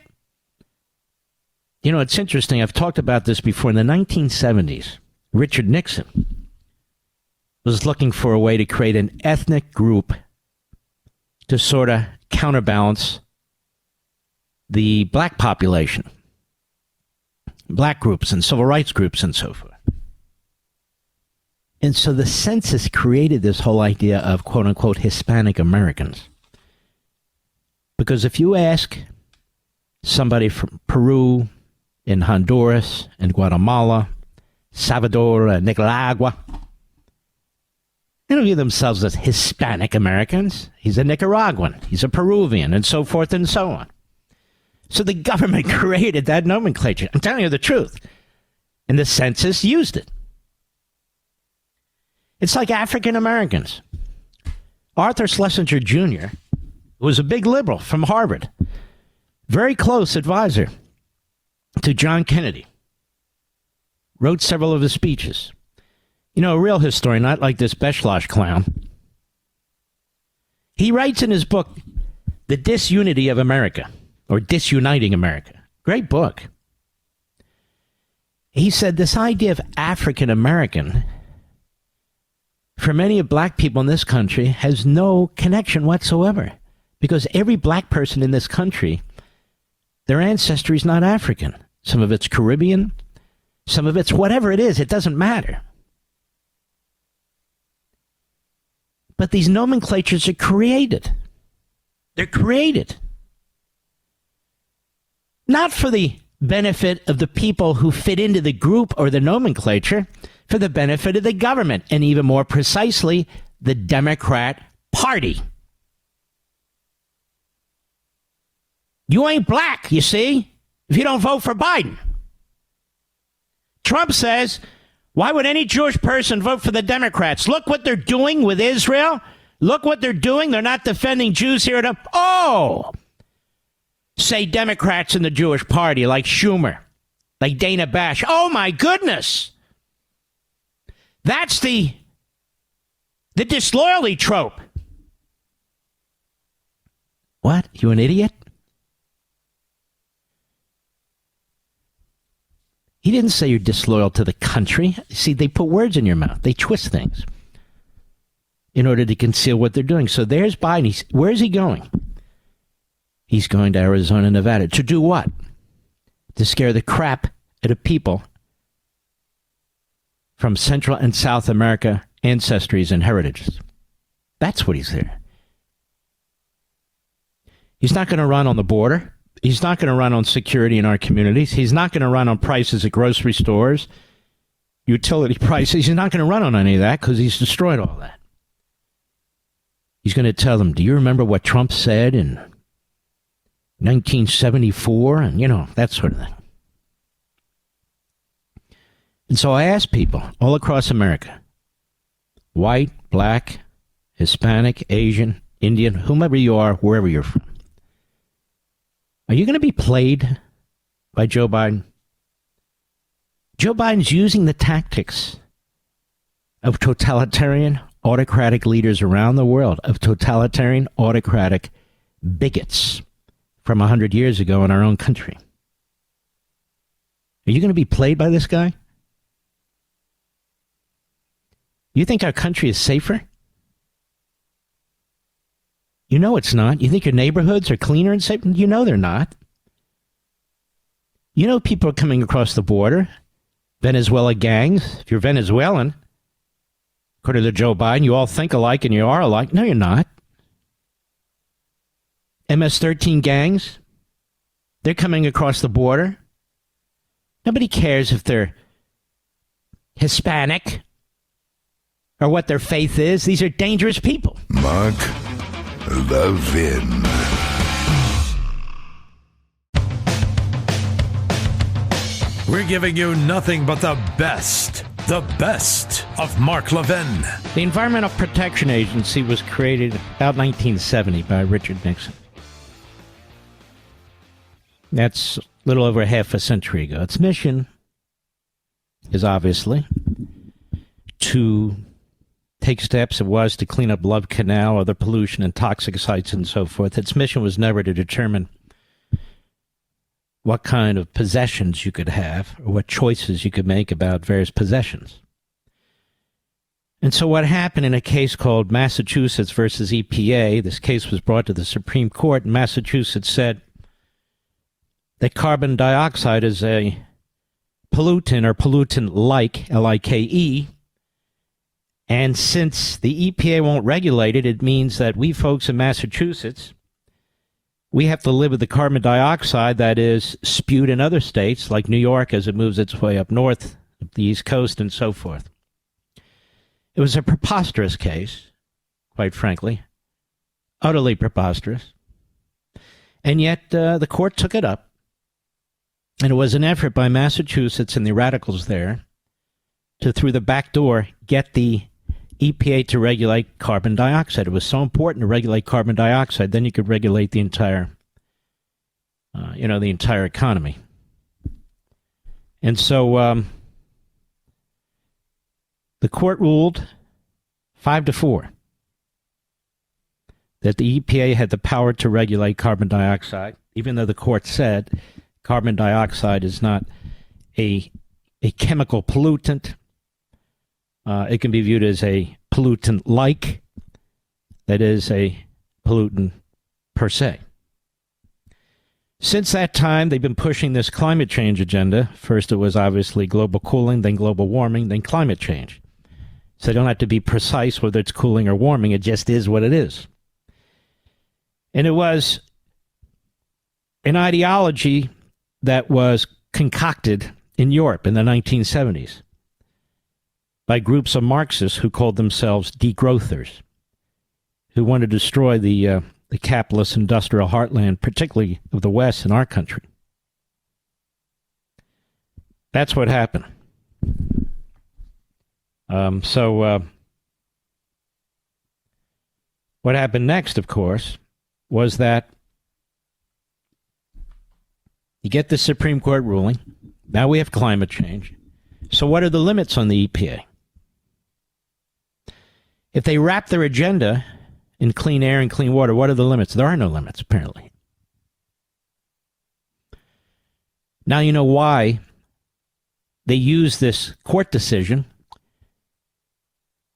You know, it's interesting. I've talked about this before. In the 1970s, Richard Nixon was looking for a way to create an ethnic group to sort of counterbalance the black population, black groups and civil rights groups and so forth. And so the census created this whole idea of quote unquote Hispanic Americans. Because if you ask somebody from Peru, in Honduras, in Guatemala, Salvador, Nicaragua, they don't view themselves as Hispanic Americans. He's a Nicaraguan, he's a Peruvian, and so forth and so on. So the government created that nomenclature. I'm telling you the truth. And the census used it. It's like African Americans. Arthur Schlesinger Jr. was a big liberal from Harvard, very close advisor to John Kennedy, wrote several of his speeches. You know, a real historian, not like this Beschloss clown. He writes in his book, The Disunity of America, or Disuniting America. Great book. He said this idea of African American, for many of black people in this country, has no connection whatsoever. Because every black person in this country, their ancestry is not African. Some of it's Caribbean. Some of it's whatever it is. It doesn't matter. But these nomenclatures are created. They're created. Not for the benefit of the people who fit into the group or the nomenclature, for the benefit of the government, and even more precisely, the Democrat Party. You ain't black, you see, if you don't vote for Biden. Trump says, why would any Jewish person vote for the Democrats? Look what they're doing with Israel. Look what they're doing. They're not defending Jews here. Say Democrats in the Jewish party like Schumer, like Dana Bash. Oh, my goodness. That's the disloyalty trope. What? You an idiot? He didn't say you're disloyal to the country. See, they put words in your mouth. They twist things in order to conceal what they're doing. So there's Biden. Where is he going? He's going to Arizona, Nevada. To do what? To scare the crap out of people from Central and South America ancestries and heritages. That's what he's there. He's not going to run on the border. He's not going to run on security in our communities. He's not going to run on prices at grocery stores, utility prices. He's not going to run on any of that because he's destroyed all that. He's going to tell them, do you remember what Trump said in 1974, and, that sort of thing. And so I asked people all across America, white, black, Hispanic, Asian, Indian, whomever you are, wherever you're from, are you going to be played by Joe Biden? Joe Biden's using the tactics of totalitarian, autocratic leaders around the world, of totalitarian, autocratic bigots from 100 years ago in our own country. Are you going to be played by this guy? You think our country is safer? You know it's not. You think your neighborhoods are cleaner and safer? You know they're not. You know people are coming across the border. Venezuela gangs. If you're Venezuelan, according to Joe Biden, you all think alike and you are alike. No, you're not. MS-13 gangs. They're coming across the border. Nobody cares if they're Hispanic or what their faith is. These are dangerous people. Mark Levin. We're giving you nothing but the best of Mark Levin. The Environmental Protection Agency was created about 1970 by Richard Nixon. That's a little over half a century ago. Its mission is obviously to take steps. It was to clean up Love Canal, other pollution and toxic sites and so forth. Its mission was never to determine what kind of possessions you could have or what choices you could make about various possessions. And so what happened in a case called Massachusetts versus EPA, this case was brought to the Supreme Court, and Massachusetts said that carbon dioxide is a pollutant or pollutant-like, L-I-K-E, and since the EPA won't regulate it, it means that we folks in Massachusetts, we have to live with the carbon dioxide that is spewed in other states, like New York as it moves its way up north, up the East Coast, and so forth. It was a preposterous case, quite frankly, utterly preposterous. And yet the court took it up, and it was an effort by Massachusetts and the radicals there to, through the back door, get the EPA to regulate carbon dioxide. It was so important to regulate carbon dioxide, then you could regulate the entire, the entire economy. And so the court ruled 5-4 that the EPA had the power to regulate carbon dioxide, even though the court said carbon dioxide is not a chemical pollutant. It can be viewed as a pollutant-like, that is, a pollutant per se. Since that time, they've been pushing this climate change agenda. First, it was obviously global cooling, then global warming, then climate change. So they don't have to be precise whether it's cooling or warming. It just is what it is. And it was an ideology that was concocted in Europe in the 1970s. By groups of Marxists who called themselves degrowthers, who wanted to destroy the capitalist industrial heartland, particularly of the West in our country. That's what happened. What happened next, of course, was that you get the Supreme Court ruling. Now we have climate change. So what are the limits on the EPA? If they wrap their agenda in clean air and clean water, what are the limits? There are no limits, apparently. Now you know why they use this court decision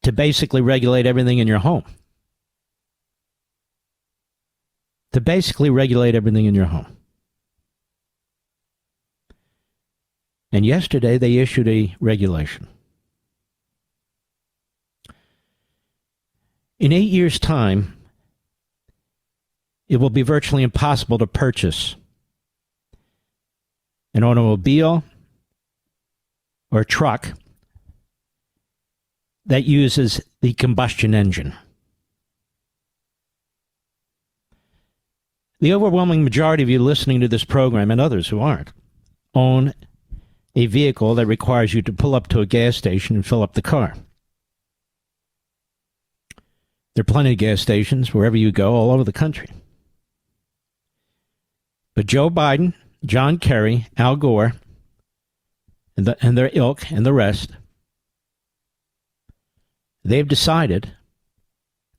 to basically regulate everything in your home. To basically regulate everything in your home. And yesterday they issued a regulation. In 8 years' time, it will be virtually impossible to purchase an automobile or a truck that uses the combustion engine. The overwhelming majority of you listening to this program, and others who aren't, own a vehicle that requires you to pull up to a gas station and fill up the car. There are plenty of gas stations wherever you go all over the country. But Joe Biden, John Kerry, Al Gore, and their ilk and the rest, they've decided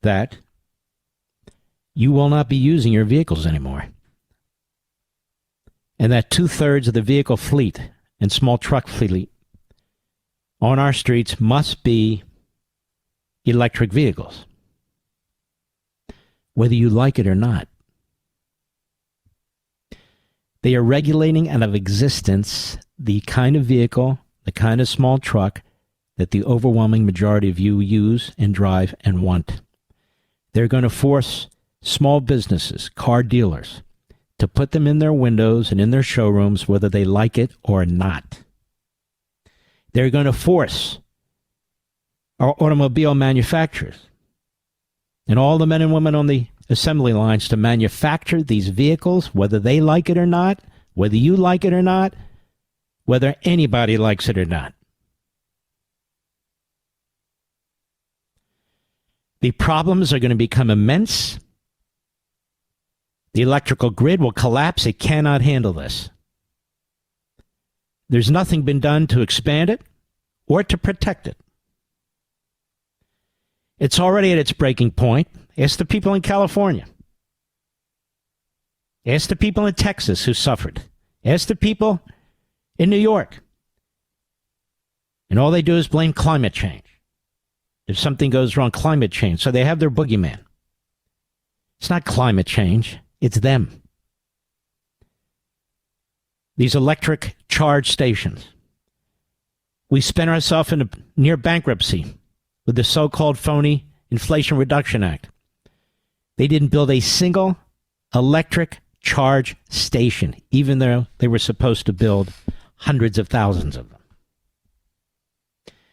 that you will not be using your vehicles anymore. And that 2/3 of the vehicle fleet and small truck fleet on our streets must be electric vehicles, whether you like it or not. They are regulating out of existence the kind of vehicle, the kind of small truck that the overwhelming majority of you use and drive and want. They're going to force small businesses, car dealers, to put them in their windows and in their showrooms whether they like it or not. They're going to force our automobile manufacturers and all the men and women on the assembly lines to manufacture these vehicles whether they like it or not, whether you like it or not, whether anybody likes it or not. The problems are going to become immense. The electrical grid will collapse. It cannot handle this. There's nothing been done to expand it or to protect it. It's already at its breaking point. Ask the people in California. Ask the people in Texas who suffered. Ask the people in New York. And all they do is blame climate change. If something goes wrong, climate change. So they have their boogeyman. It's not climate change. It's them. These electric charge stations. We spent ourselves in a near bankruptcy with the so-called phony Inflation Reduction Act. They didn't build a single electric charge station, even though they were supposed to build hundreds of thousands of them.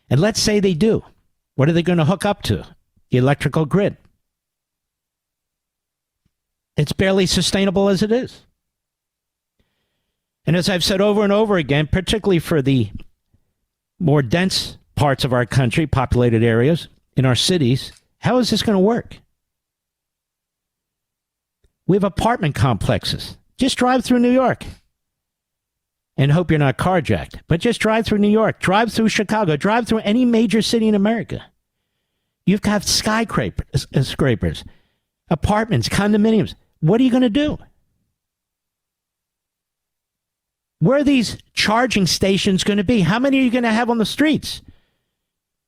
And let's say they do. What are they going to hook up to? The electrical grid. It's barely sustainable as it is. And as I've said over and over again, particularly for the more dense parts of our country, populated areas, in our cities, how is this going to work? We have apartment complexes. Just drive through New York and hope you're not carjacked. But just drive through New York, drive through Chicago, drive through any major city in America. You've got skyscrapers, apartments, condominiums. What are you going to do? Where are these charging stations going to be? How many are you going to have on the streets?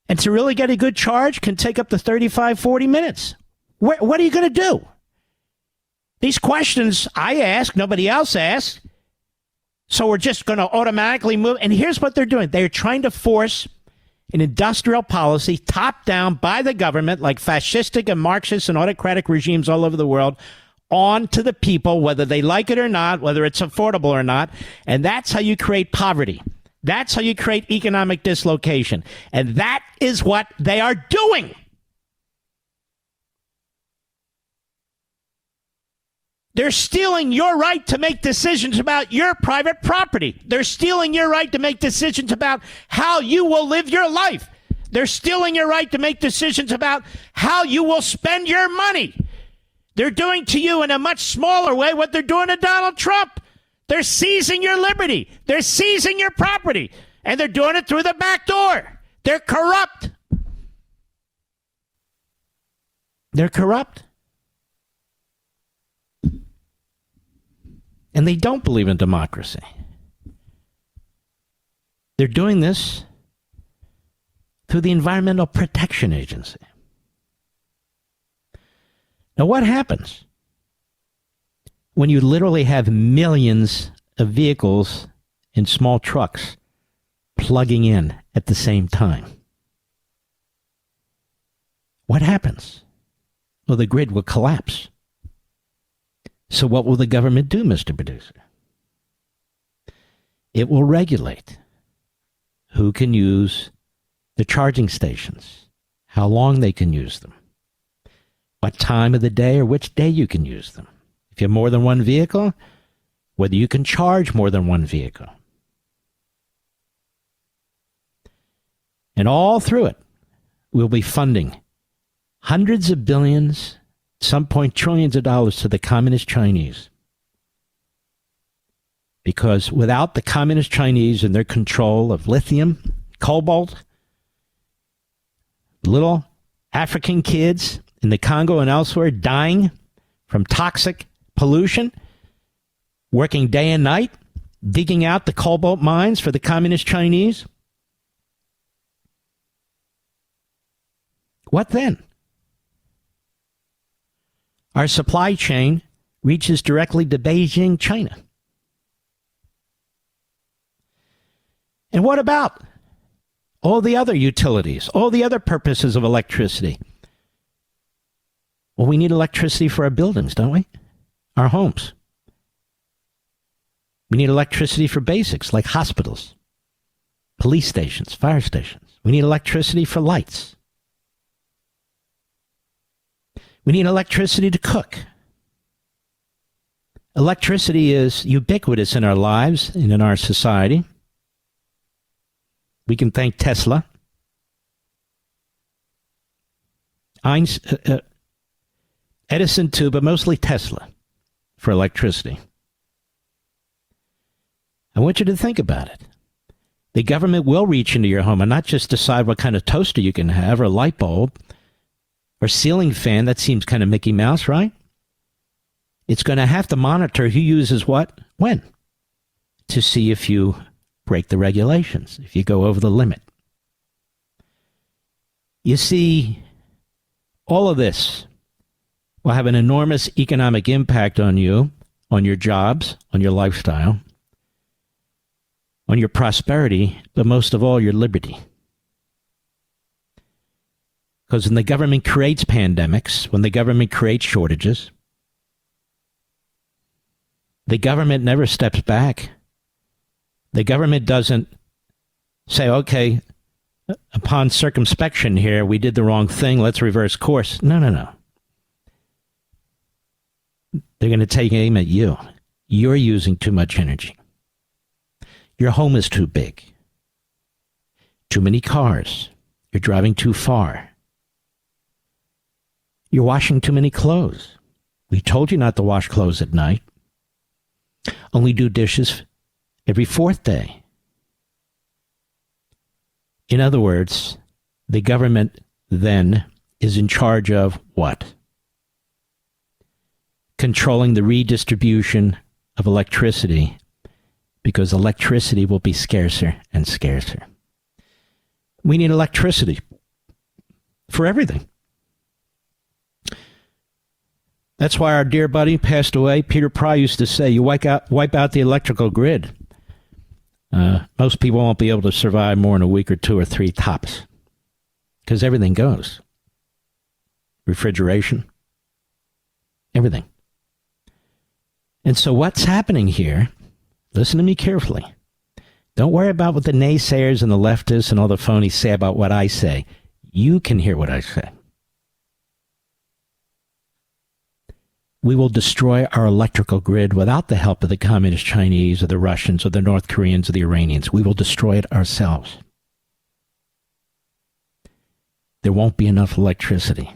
And to really get a good charge can take up to 35, 40 minutes. What are you going to do? These questions I ask, nobody else asks. So we're just going to automatically move. And here's what they're doing. They're trying to force an industrial policy top down by the government, like fascistic and Marxist and autocratic regimes all over the world, on to the people, whether they like it or not, whether it's affordable or not. And that's how you create poverty. That's how you create economic dislocation. And that is what they are doing. They're stealing your right to make decisions about your private property. They're stealing your right to make decisions about how you will live your life. They're stealing your right to make decisions about how you will spend your money. They're doing to you in a much smaller way what they're doing to Donald Trump. They're seizing your liberty. They're seizing your property. And they're doing it through the back door. They're corrupt. They're corrupt. And they don't believe in democracy. They're doing this through the Environmental Protection Agency. Now, what happens when you literally have millions of vehicles and small trucks plugging in at the same time? What happens? Well, the grid will collapse. So what will the government do, Mr. Producer? It will regulate who can use the charging stations, how long they can use them, what time of the day or which day you can use them. If you have more than one vehicle, whether you can charge more than one vehicle. And all through it, we'll be funding hundreds of billions, at some point trillions of dollars to the communist Chinese. Because without the communist Chinese and their control of lithium, cobalt, little African kids in the Congo and elsewhere dying from toxic pollution, working day and night, digging out the cobalt mines for the communist Chinese. What then? Our supply chain reaches directly to Beijing, China. And what about all the other utilities, all the other purposes of electricity? Well, we need electricity for our buildings, don't we? Our homes. We need electricity for basics like hospitals, police stations, fire stations. We need electricity for lights. We need electricity to cook. Electricity is ubiquitous in our lives and in our society. We can thank Tesla, Edison too, but mostly Tesla for electricity. I want you to think about it. The government will reach into your home and not just decide what kind of toaster you can have or light bulb or ceiling fan. That seems kind of Mickey Mouse, right? It's going to have to monitor who uses what, when, to see if you break the regulations, if you go over the limit. You see, all of this will have an enormous economic impact on you, on your jobs, on your lifestyle, on your prosperity, but most of all, your liberty. Because when the government creates pandemics, when the government creates shortages, the government never steps back. The government doesn't say, okay, upon circumspection here, we did the wrong thing, let's reverse course. No. They're going to take aim at you. You're using too much energy. Your home is too big. Too many cars. You're driving too far. You're washing too many clothes. We told you not to wash clothes at night. Only do dishes every fourth day. In other words, the government then is in charge of what? Controlling the redistribution of electricity, because electricity will be scarcer and scarcer. We need electricity for everything. That's why our dear buddy passed away, Peter Pry, used to say, you wipe out the electrical grid. Most people won't be able to survive more than a week or two or three tops, because everything goes. Refrigeration, everything. And so what's happening here, listen to me carefully. Don't worry about what the naysayers and the leftists and all the phonies say about what I say. You can hear what I say. We will destroy our electrical grid without the help of the communist Chinese or the Russians or the North Koreans or the Iranians. We will destroy it ourselves. There won't be enough electricity.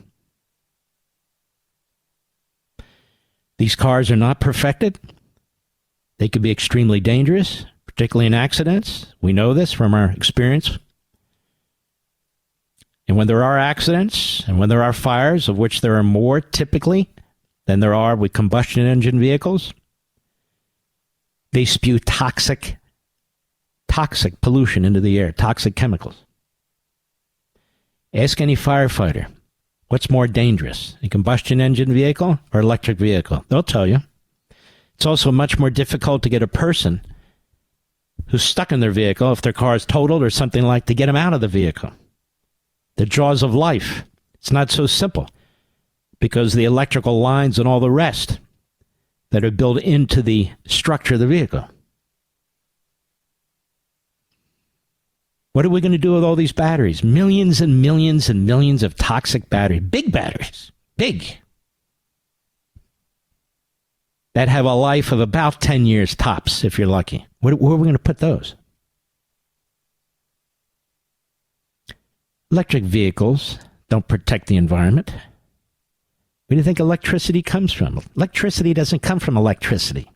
These cars are not perfected. They could be extremely dangerous, particularly in accidents. We know this from our experience. And when there are accidents and when there are fires, of which there are more typically than there are with combustion engine vehicles, they spew toxic pollution into the air, toxic chemicals. Ask any firefighter, what's more dangerous, a combustion engine vehicle or electric vehicle? They'll tell you. It's also much more difficult to get a person who's stuck in their vehicle, if their car is totaled or something like, to get them out of the vehicle. The jaws of life. It's not so simple, because the electrical lines and all the rest that are built into the structure of the vehicle. What are we going to do with all these batteries? Millions and millions and millions of toxic batteries. Big batteries. Big. that have a life of about 10 years tops, if you're lucky. Where are we going to put those? Electric vehicles don't protect the environment. Where do you think electricity comes from? Electricity doesn't come from electricity.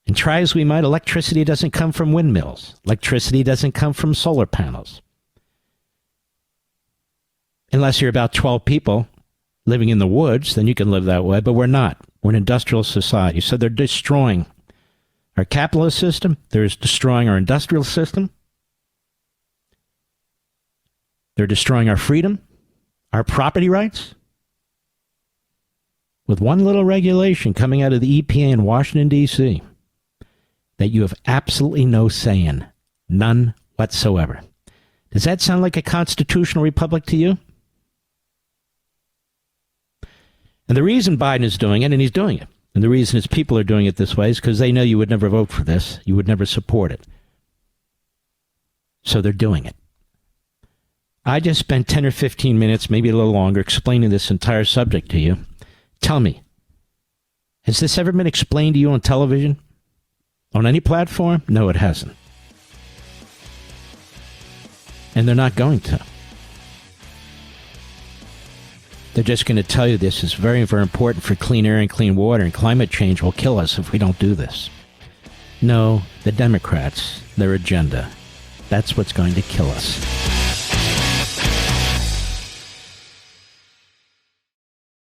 And try as we might, electricity doesn't come from windmills. Electricity doesn't come from solar panels. Unless you're about 12 people living in the woods, then you can live that way, but we're not. We're an industrial society. So they're destroying our capitalist system. They're destroying our industrial system. They're destroying our freedom, our property rights. With one little regulation coming out of the EPA in Washington, D.C., that you have absolutely no say in. None whatsoever. Does that sound like a constitutional republic to you? And the reason Biden is doing it, and he's doing it, and the reason his people are doing it this way is because they know you would never vote for this. You would never support it. So they're doing it. I just spent 10 or 15 minutes, maybe a little longer, explaining this entire subject to you. Tell me, has this ever been explained to you on television? On any platform? No, it hasn't. And they're not going to. They're just going to tell you this is very, very important for clean air and clean water, and climate change will kill us if we don't do this. No, the Democrats, their agenda, that's what's going to kill us.